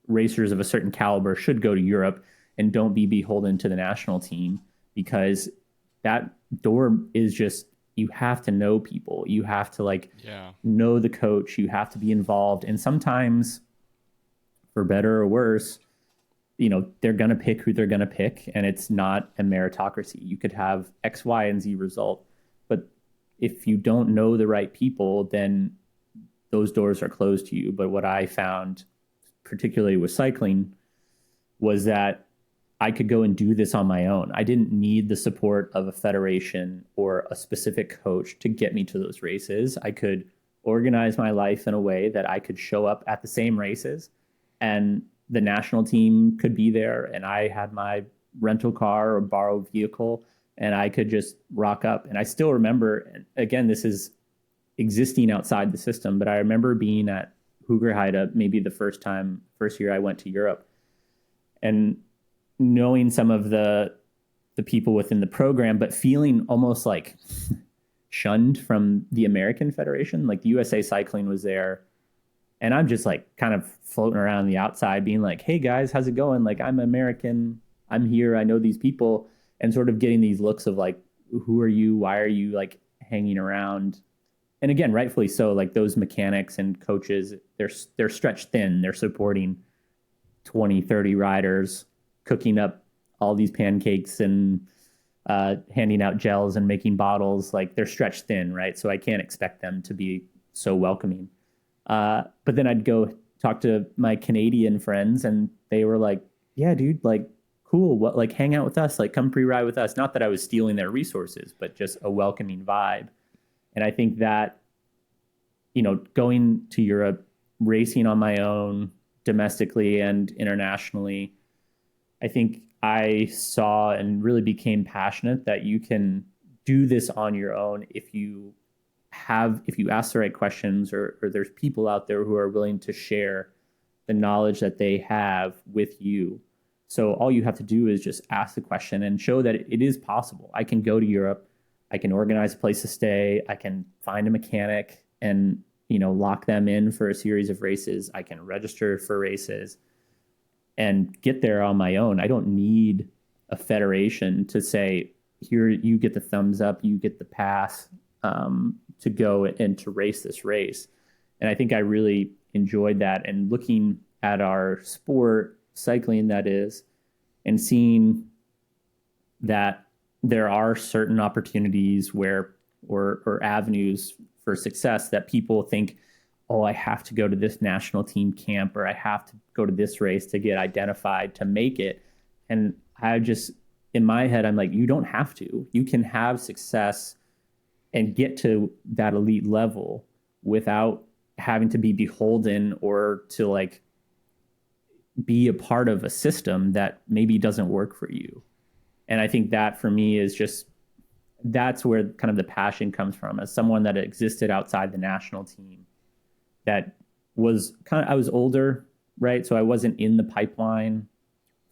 racers of a certain caliber, should go to Europe and don't be beholden to the national team, because that door is just, you have to know people. You have to know the coach. You have to be involved. And sometimes, for better or worse, they're going to pick who they're going to pick, and it's not a meritocracy. You could have X, Y, and Z result, but if you don't know the right people, then those doors are closed to you. But what I found, particularly with cycling, was that I could go and do this on my own. I didn't need the support of a federation or a specific coach to get me to those races. I could organize my life in a way that I could show up at the same races, and the national team could be there, and I had my rental car or borrowed vehicle, and I could just rock up. And I still remember, again, this is existing outside the system, but I remember being at Hoogerheide maybe the first year I went to Europe, and knowing some of the people within the program, but feeling almost like shunned from the American Federation. Like the USA Cycling was there, and I'm just like kind of floating around the outside being like, hey guys, how's it going? Like, I'm American, I'm here, I know these people, and sort of getting these looks of like, who are you? Why are you like hanging around? And again, rightfully so, like those mechanics and coaches, they're stretched thin. They're supporting 20, 30 riders, cooking up all these pancakes and handing out gels and making bottles. Like, they're stretched thin, right? So I can't expect them to be so welcoming. But then I'd go talk to my Canadian friends, and they were like, yeah, dude, like, cool. What, like, hang out with us, like, come pre-ride with us. Not that I was stealing their resources, but just a welcoming vibe. And I think that, going to Europe, racing on my own domestically and internationally, I think I saw and really became passionate that you can do this on your own if you ask the right questions, or there's people out there who are willing to share the knowledge that they have with you. So all you have to do is just ask the question and show that it is possible. I can go to Europe, I can organize a place to stay, I can find a mechanic, and lock them in for a series of races. I can register for races and get there on my own. I don't need a federation to say, here, you get the thumbs up, you get the pass to go and to race this race. And I think I really enjoyed that. And looking at our sport, cycling that is, and seeing that there are certain opportunities where or avenues for success that people think, oh, I have to go to this national team camp, or I have to go to this race to get identified to make it. And I just, in my head, I'm like, you don't have to. You can have success and get to that elite level without having to be beholden or to like be a part of a system that maybe doesn't work for you. And I think that for me is just, that's where kind of the passion comes from, as someone that existed outside the national team, that was kind of, I was older, right? So I wasn't in the pipeline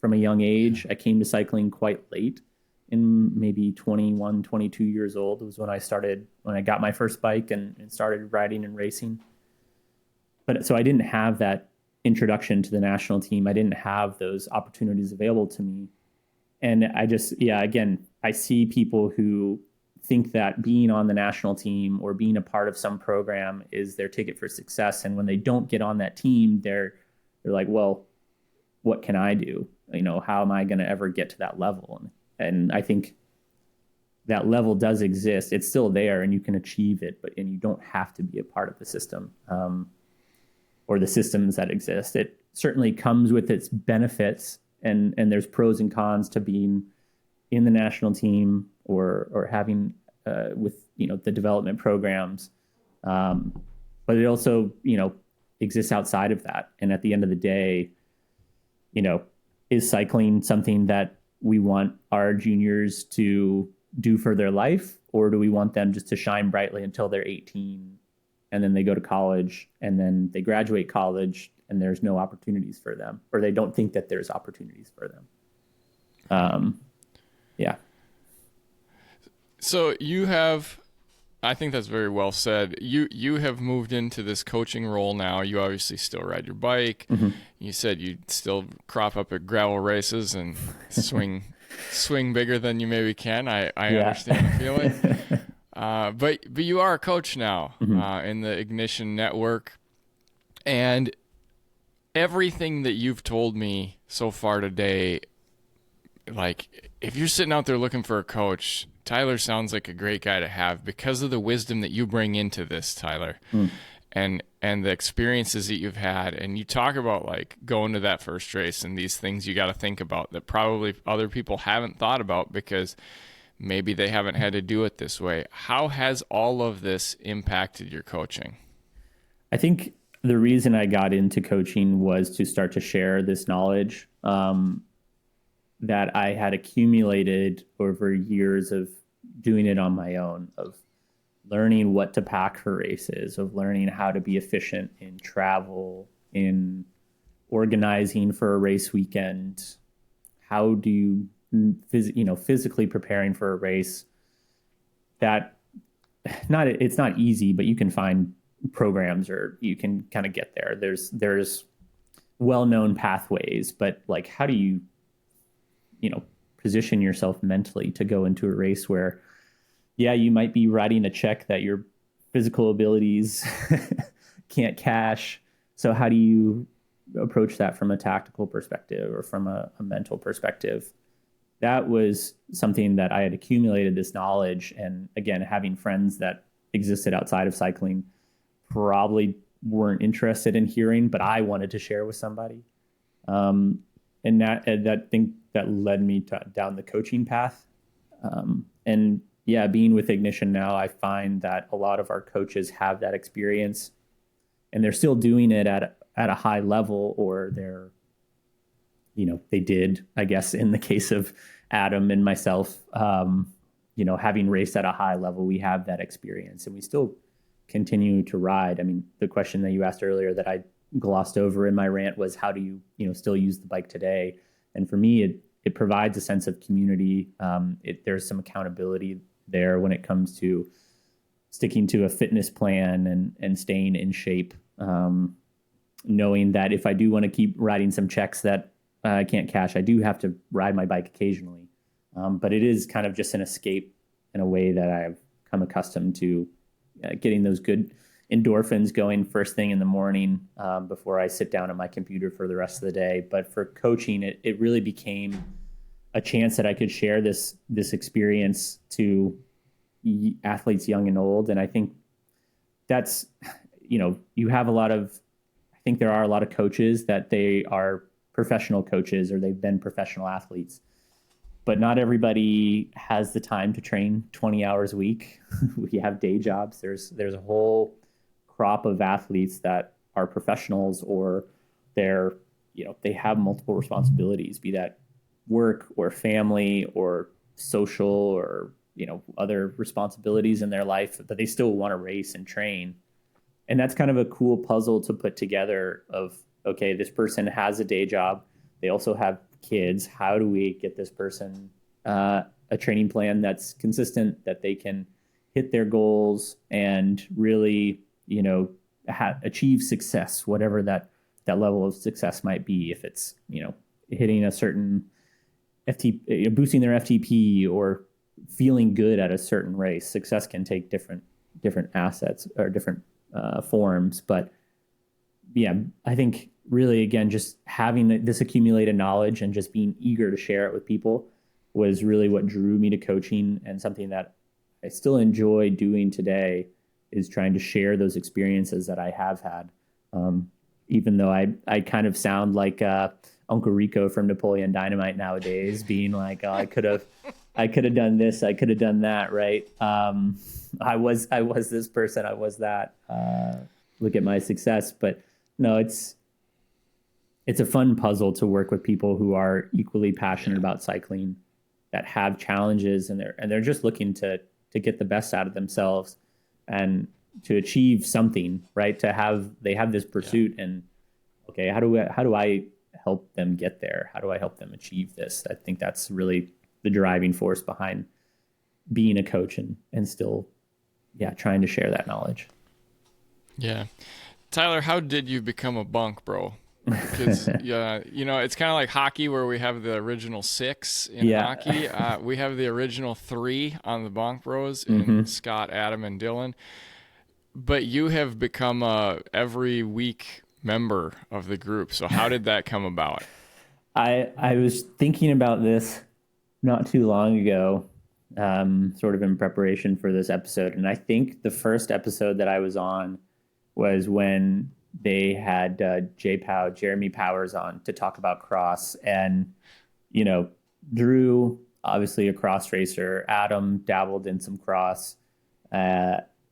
from a young age. I came to cycling quite late, in maybe 21, 22 years old was when I got my first bike and started riding and racing. But so I didn't have that introduction to the national team. I didn't have those opportunities available to me. And I just, again, I see people who think that being on the national team or being a part of some program is their ticket for success. And when they don't get on that team, they're like, well, what can I do? How am I going to ever get to that level? And I think that level does exist. It's still there and you can achieve it, and you don't have to be a part of the system or the systems that exist. It certainly comes with its benefits, and there's pros and cons to being in the national team or having with the development programs, but it also exists outside of that. And at the end of the day, is cycling something that we want our juniors to do for their life, or do we want them just to shine brightly until they're 18 and then they go to college and then they graduate college and there's no opportunities for them, or they don't think that there's opportunities for them? Yeah. So you have, I think that's very well said. You have moved into this coaching role now. You obviously still ride your bike. Mm-hmm. You said you still crop up at gravel races and swing bigger than you maybe can. I understand the feeling. But you are a coach now, mm-hmm. In the Ignition Network, and everything that you've told me so far today, like if you're sitting out there looking for a coach, Tyler sounds like a great guy to have because of the wisdom that you bring into this, Tyler, and the experiences that you've had. And you talk about like going to that first race and these things you got to think about that probably other people haven't thought about because maybe they haven't had to do it this way. How has all of this impacted your coaching? I think the reason I got into coaching was to start to share this knowledge that I had accumulated over years of doing it on my own, of learning what to pack for races, of learning how to be efficient in travel, in organizing for a race weekend. How do you, physically preparing for a race? That it's not easy, but you can find programs, or you can kind of get there. There's well-known pathways, but like, how do you, position yourself mentally to go into a race where, you might be writing a check that your physical abilities can't cash. So how do you approach that from a tactical perspective or from a mental perspective? That was something that I had accumulated this knowledge. And again, having friends that existed outside of cycling probably weren't interested in hearing, but I wanted to share with somebody. And that thing that led me down the coaching path. Being with Ignition now, I find that a lot of our coaches have that experience and they're still doing it at a high level, or they're, they did, I guess, in the case of Adam and myself, having raced at a high level, we have that experience and we still continue to ride. I mean, the question that you asked earlier that I glossed over in my rant was, how do you, still use the bike today? And for me, it provides a sense of community. There's some accountability there when it comes to sticking to a fitness plan and staying in shape. Knowing that if I do want to keep writing some checks that I can't cash, I do have to ride my bike occasionally. But it is kind of just an escape in a way that I've come accustomed to getting those good endorphins going first thing in the morning before I sit down at my computer for the rest of the day. But for coaching, it really became a chance that I could share this experience to athletes young and old. And I think that's, you have I think there are a lot of coaches that they are professional coaches or they've been professional athletes, but not everybody has the time to train 20 hours a week. We have day jobs. There's a whole crop of athletes that are professionals, or they have multiple responsibilities, be that work or family or social or, other responsibilities in their life, but they still want to race and train. And that's kind of a cool puzzle to put together of, okay, this person has a day job. They also have kids. How do we get this person a training plan that's consistent, that they can hit their goals and really, achieve success, whatever that level of success might be. If it's, hitting a certain boosting their FTP or feeling good at a certain race. Success can take different assets or different forms. But yeah, I think really, again, just having this accumulated knowledge and just being eager to share it with people was really what drew me to coaching, and something that I still enjoy doing today is trying to share those experiences that I have had. Even though I kind of sound like Uncle Rico from Napoleon Dynamite nowadays, being like, oh, I could have done this, I could have done that, right? I was this person, I was that. Look at my success. But no, it's a fun puzzle to work with people who are equally passionate about cycling, that have challenges, and they're just looking to get the best out of themselves and to achieve something, right? They have this pursuit, and okay, how do I help them get there? How do I help them achieve this? I think that's really the driving force behind being a coach and still, trying to share that knowledge. Yeah. Tyler, how did you become a Bonk Bro? Because, it's kind of like hockey where we have the original 6 in hockey. We have the original 3 on the Bonk Bros in Scott, Adam, and Dylan. But you have become a every week member of the group. So how did that come about? I was thinking about this not too long ago, sort of in preparation for this episode. And I think the first episode that I was on was when they had Jeremy Powers on to talk about cross. And, Drew, obviously a cross racer, Adam dabbled in some cross.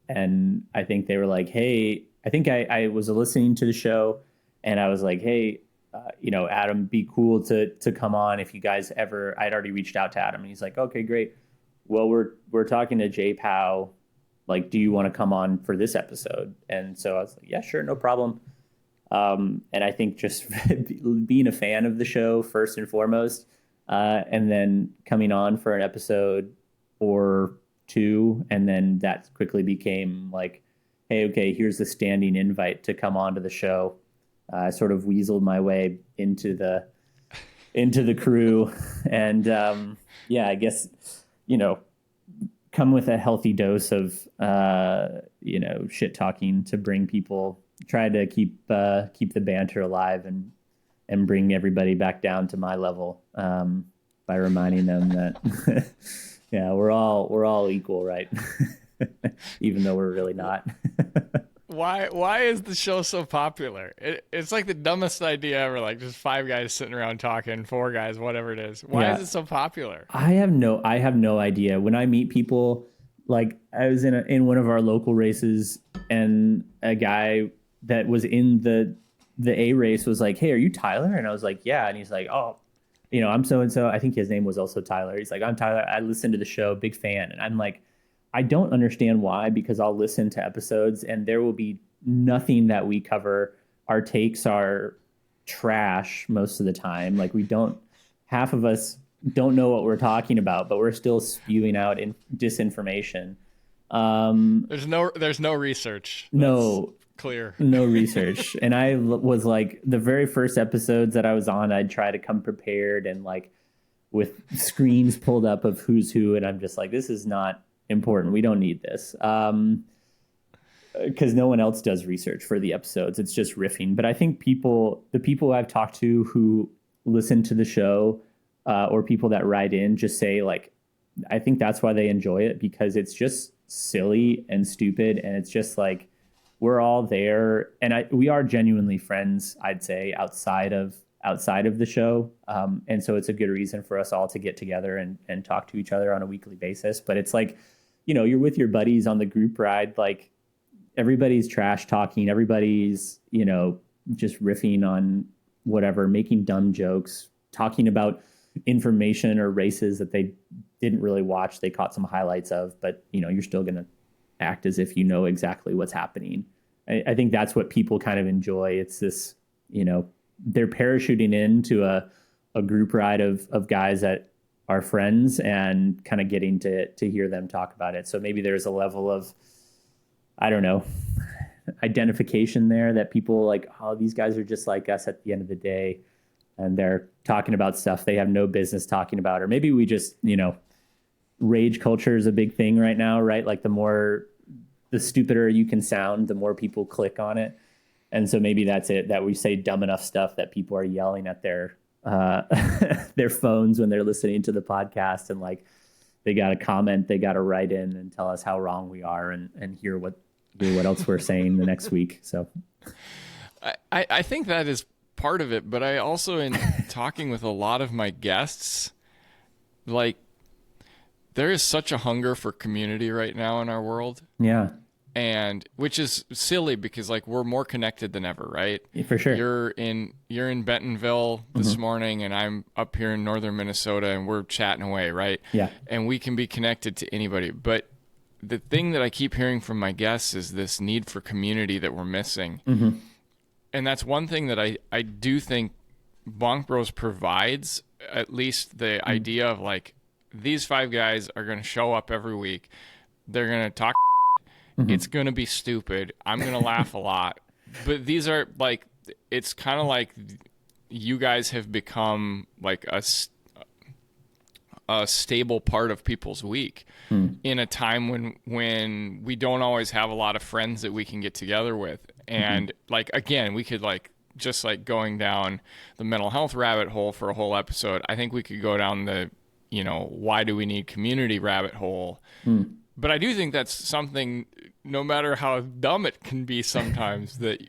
And I think they were like, hey, I think I was listening to the show and I was like, hey, Adam, be cool to come on if you guys ever. I'd already reached out to Adam and he's like, okay, great. Well, we're talking to J Pow. Like, do you want to come on for this episode? And so I was like, yeah, sure, no problem. And I think just being a fan of the show first and foremost, and then coming on for an episode or 2, and then that quickly became like, hey, okay, here's the standing invite to come on to the show. I sort of weaseled my way into the crew, and I guess come with a healthy dose of shit talking to bring people, try to keep the banter alive and bring everybody back down to my level by reminding them that we're all equal, right? Even though we're really not. Why is the show so popular? It's like the dumbest idea ever. Like just 5 guys sitting around talking, 4 guys, whatever it is. Why is it so popular? I have no idea. When I meet people, like I was in one of our local races, and a guy that was in the A race was like, "Hey, are you Tyler?" And I was like, "Yeah." And he's like, "Oh, I'm so and so." I think his name was also Tyler. He's like, "I'm Tyler. I listen to the show, big fan." And I'm like, I don't understand why, because I'll listen to episodes and there will be nothing that we cover. Our takes are trash most of the time. Like half of us don't know what we're talking about, but we're still spewing out disinformation. There's no research. No, Clear. no research. And I was like, the very first episodes that I was on, I'd try to come prepared and like with screens pulled up of who's who. And I'm just like, this is not important. We don't need this. Because no one else does research for the episodes. It's just riffing. But I think the people I've talked to who listen to the show or people that write in just say like, I think that's why they enjoy it, because it's just silly and stupid. And it's just like, we're all there. And we are genuinely friends, I'd say, outside of the show. And so it's a good reason for us all to get together and talk to each other on a weekly basis. But it's like, you're with your buddies on the group ride, like everybody's trash talking, everybody's, just riffing on whatever, making dumb jokes, talking about information or races that they didn't really watch. They caught some highlights of, but you're still going to act as if you know exactly what's happening. I think that's what people kind of enjoy. It's this, they're parachuting into a group ride of guys that are friends and kind of getting to hear them talk about it. So maybe there's a level of, I don't know, identification there that people like, oh, these guys are just like us at the end of the day. And they're talking about stuff they have no business talking about. Or maybe we just, rage culture is a big thing right now, right? Like the stupider you can sound, the more people click on it. And so maybe that's it, that we say dumb enough stuff that people are yelling at their their phones when they're listening to the podcast, and like they got to comment, they got to write in and tell us how wrong we are and hear what else we're saying the next week. So I think that is part of it, but I also, in talking with a lot of my guests, like there is such a hunger for community right now in our world. Yeah. And which is silly because like we're more connected than ever, right? Yeah, for sure. You're in Bentonville this morning, and I'm up here in northern Minnesota, and we're chatting away, right? Yeah. And we can be connected to anybody. But the thing that I keep hearing from my guests is this need for community that we're missing. Mm-hmm. And that's one thing that I do think Bonk Bros provides, at least the idea of like, these 5 guys are going to show up every week. They're going to talk. Mm-hmm. It's going to be stupid. I'm going to laugh a lot. But these are like, it's kind of like you guys have become like a stable part of people's week in a time when we don't always have a lot of friends that we can get together with. And like, again, we could like, just like going down the mental health rabbit hole for a whole episode. I think we could go down the, why do we need community rabbit hole? But I do think that's something, no matter how dumb it can be sometimes, that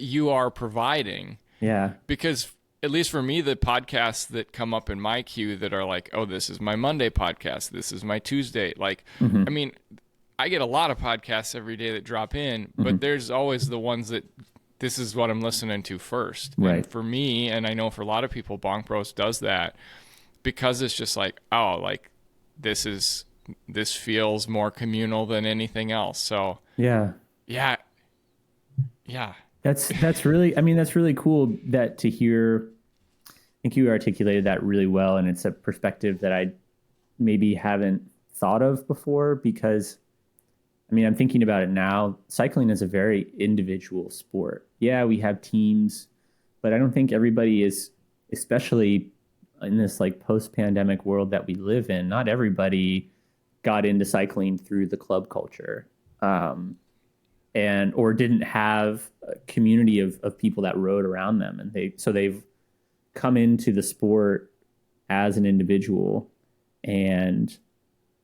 you are providing. Yeah. Because at least for me, the podcasts that come up in my queue that are like, oh, this is my Monday podcast, this is my Tuesday. Like, I mean, I get a lot of podcasts every day that drop in, but there's always the ones that this is what I'm listening to first. Right. And for me, and I know for a lot of people, Bonk Bros does that because it's just like, oh, like this feels more communal than anything else. So yeah. That's really, I mean, that's really cool that to hear. I think you articulated that really well. And it's a perspective that I maybe haven't thought of before, because I mean, I'm thinking about it now. Cycling is a very individual sport. Yeah, we have teams, but I don't think everybody is, especially in this like post-pandemic world that we live in, not everybody got into cycling through the club culture, or didn't have a community of people that rode around them. And they've come into the sport as an individual, and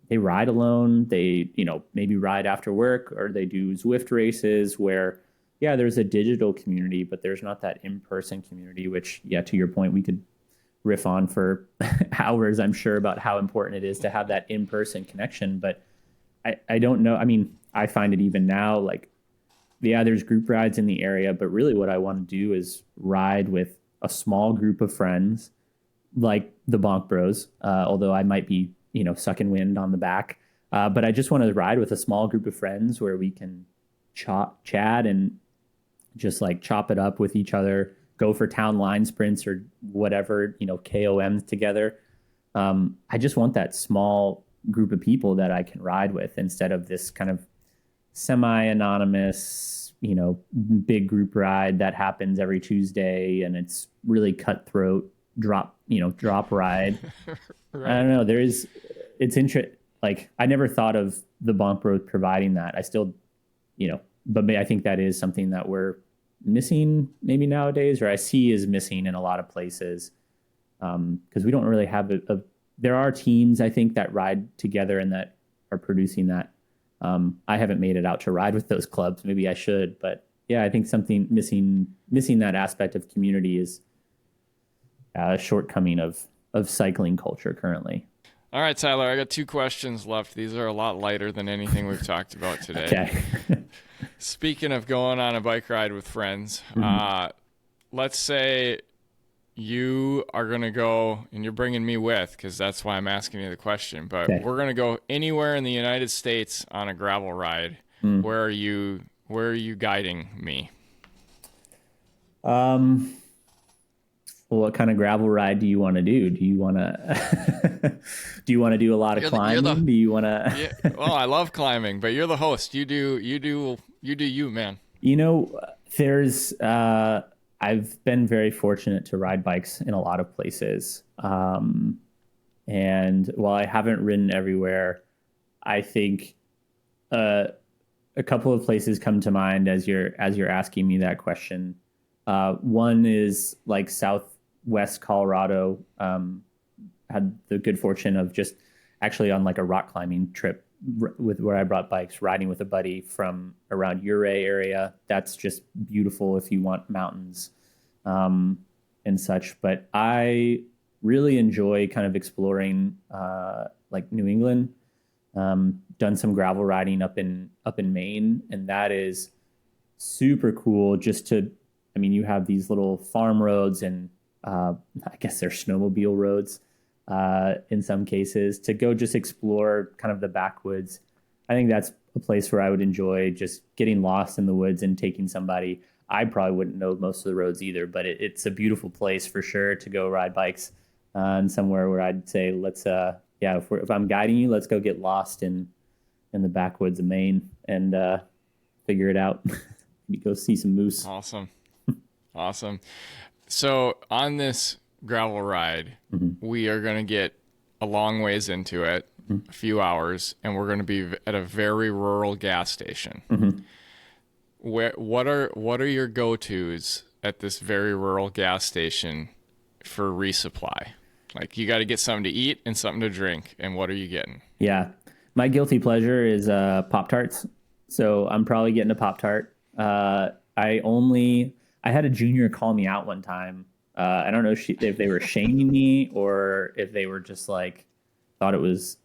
they ride alone. They, maybe ride after work, or they do Zwift races where, yeah, there's a digital community, but there's not that in-person community, which, yeah, to your point, we could riff on for hours, I'm sure, about how important it is to have that in-person connection. But I don't know. I mean, I find it even now, like, yeah, there's group rides in the area, but really what I want to do is ride with a small group of friends like the Bonk Bros, although I might be, sucking wind on the back. But I just want to ride with a small group of friends where we can chat and just like chop it up with each other, go for town line sprints or whatever, KOMs together. I just want that small group of people that I can ride with instead of this kind of semi-anonymous, big group ride that happens every Tuesday, and it's really cutthroat drop ride. Right. I don't know. It's interesting. Like, I never thought of the Bonk Bros providing that. I still, but I think that is something that we're missing maybe nowadays, or I see is missing in a lot of places. Because we don't really have there are teams, I think, that ride together and that are producing that. I haven't made it out to ride with those clubs. Maybe I should, but yeah, I think something missing that aspect of community is a shortcoming of cycling culture currently. All right, Tyler, I got 2 questions left. These are a lot lighter than anything we've talked about today. Okay. Speaking of going on a bike ride with friends, let's say you are going to go, and you're bringing me with, because that's why I'm asking you the question, but we're going to go anywhere in the United States on a gravel ride. Where are you guiding me? Well, what kind of gravel ride do you want to do? Do you want to do a lot of climbing? Do you want to? Well, I love climbing, but you're the host. You do you, man. There's I've been very fortunate to ride bikes in a lot of places. And while I haven't ridden everywhere, I think a couple of places come to mind as you're asking me that question. One is like Southwest Colorado. Had the good fortune of just actually on like a rock climbing trip with where I brought bikes, riding with a buddy from around Ouray area. That's just beautiful if you want mountains and such. But I really enjoy kind of exploring like New England. Done some gravel riding up in Maine, and that is super cool. You have these little farm roads, and I guess they're snowmobile roads in some cases, to go just explore kind of the backwoods. I think that's a place where I would enjoy just getting lost in the woods and taking somebody. I probably wouldn't know most of the roads either, but it's a beautiful place for sure to go ride bikes, and somewhere where I'd say, let's, if I'm guiding you, let's go get lost in the backwoods of Maine and figure it out. Maybe go see some moose. Awesome. So on this gravel ride, we are going to get a long ways into it, a few hours, and we're going to be at a very rural gas station. What are your go-tos at this very rural gas station for resupply? Like, you got to get something to eat and something to drink, and what are you getting? Yeah. My guilty pleasure is Pop-Tarts. So I'm probably getting a Pop-Tart. I had a junior call me out one time. I don't know if they were shaming me or if they were just like, thought it was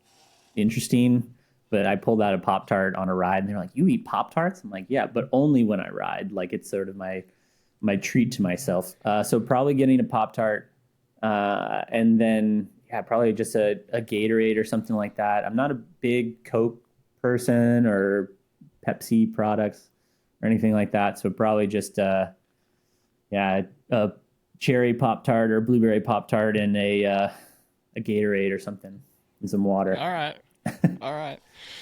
interesting, but I pulled out a Pop-Tart on a ride, and they're like, "You eat Pop-Tarts?" I'm like, "Yeah, but only when I ride. Like, it's sort of my treat to myself." So probably getting a Pop-Tart, and then probably just a Gatorade or something like that. I'm not a big Coke person or Pepsi products or anything like that, so probably just a cherry Pop-Tart or blueberry Pop-Tart and a Gatorade or something, and some water. All right.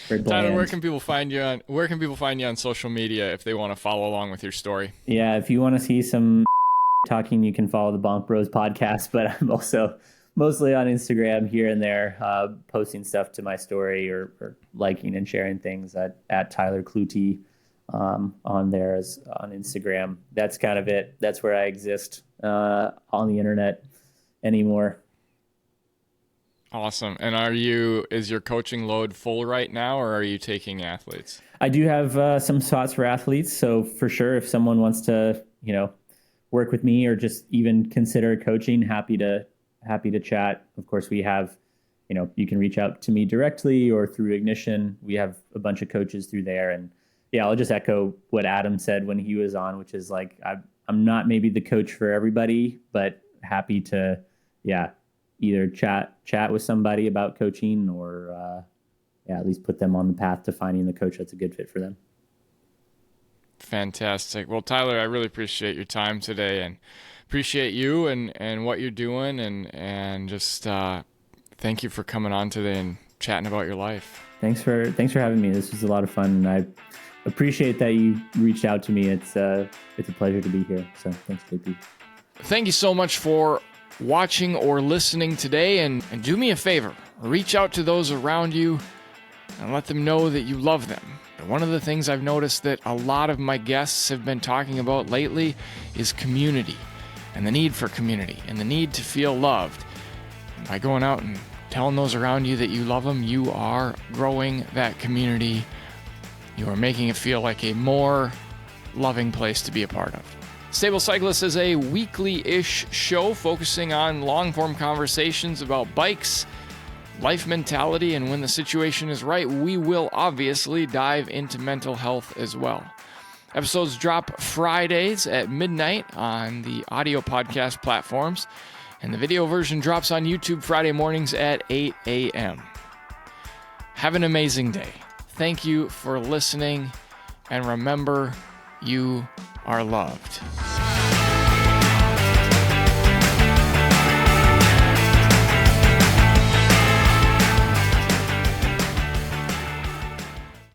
Tyler, where can people find you on social media if they want to follow along with your story? Yeah, if you want to see some talking, you can follow the Bonk Bros podcast, but I'm also mostly on Instagram here and there, posting stuff to my story or liking and sharing things at Tyler Cloutier on there on Instagram. That's kind of it. That's where I exist on the internet anymore. Awesome. And is your coaching load full right now, or are you taking athletes? I do have some spots for athletes. So for sure, if someone wants to, work with me or just even consider coaching, happy to chat. Of course, we have, you can reach out to me directly or through Ignition. We have a bunch of coaches through there. And yeah, I'll just echo what Adam said when he was on, which is like, I'm not maybe the coach for everybody, but happy to, either chat with somebody about coaching or at least put them on the path to finding the coach that's a good fit for them. Fantastic. Well, Tyler, I really appreciate your time today and appreciate you and what you're doing and just thank you for coming on today chatting about your life. Thanks for having me. This was a lot of fun, and I appreciate that you reached out to me. It's a pleasure to be here. So thanks, JP. Thank you so much for watching or listening today, and do me a favor, reach out to those around you and let them know that you love them. And one of the things I've noticed that a lot of my guests have been talking about lately is community, and the need for community, and the need to feel loved. And by going out and telling those around you that you love them, you are growing that community. You are making it feel like a more loving place to be a part of. Stable Cyclist is a weekly-ish show focusing on long-form conversations about bikes, life mentality, and when the situation is right, we will obviously dive into mental health as well. Episodes drop Fridays at midnight on the audio podcast platforms, and the video version drops on YouTube Friday mornings at 8 a.m. Have an amazing day. Thank you for listening, and remember, you are loved.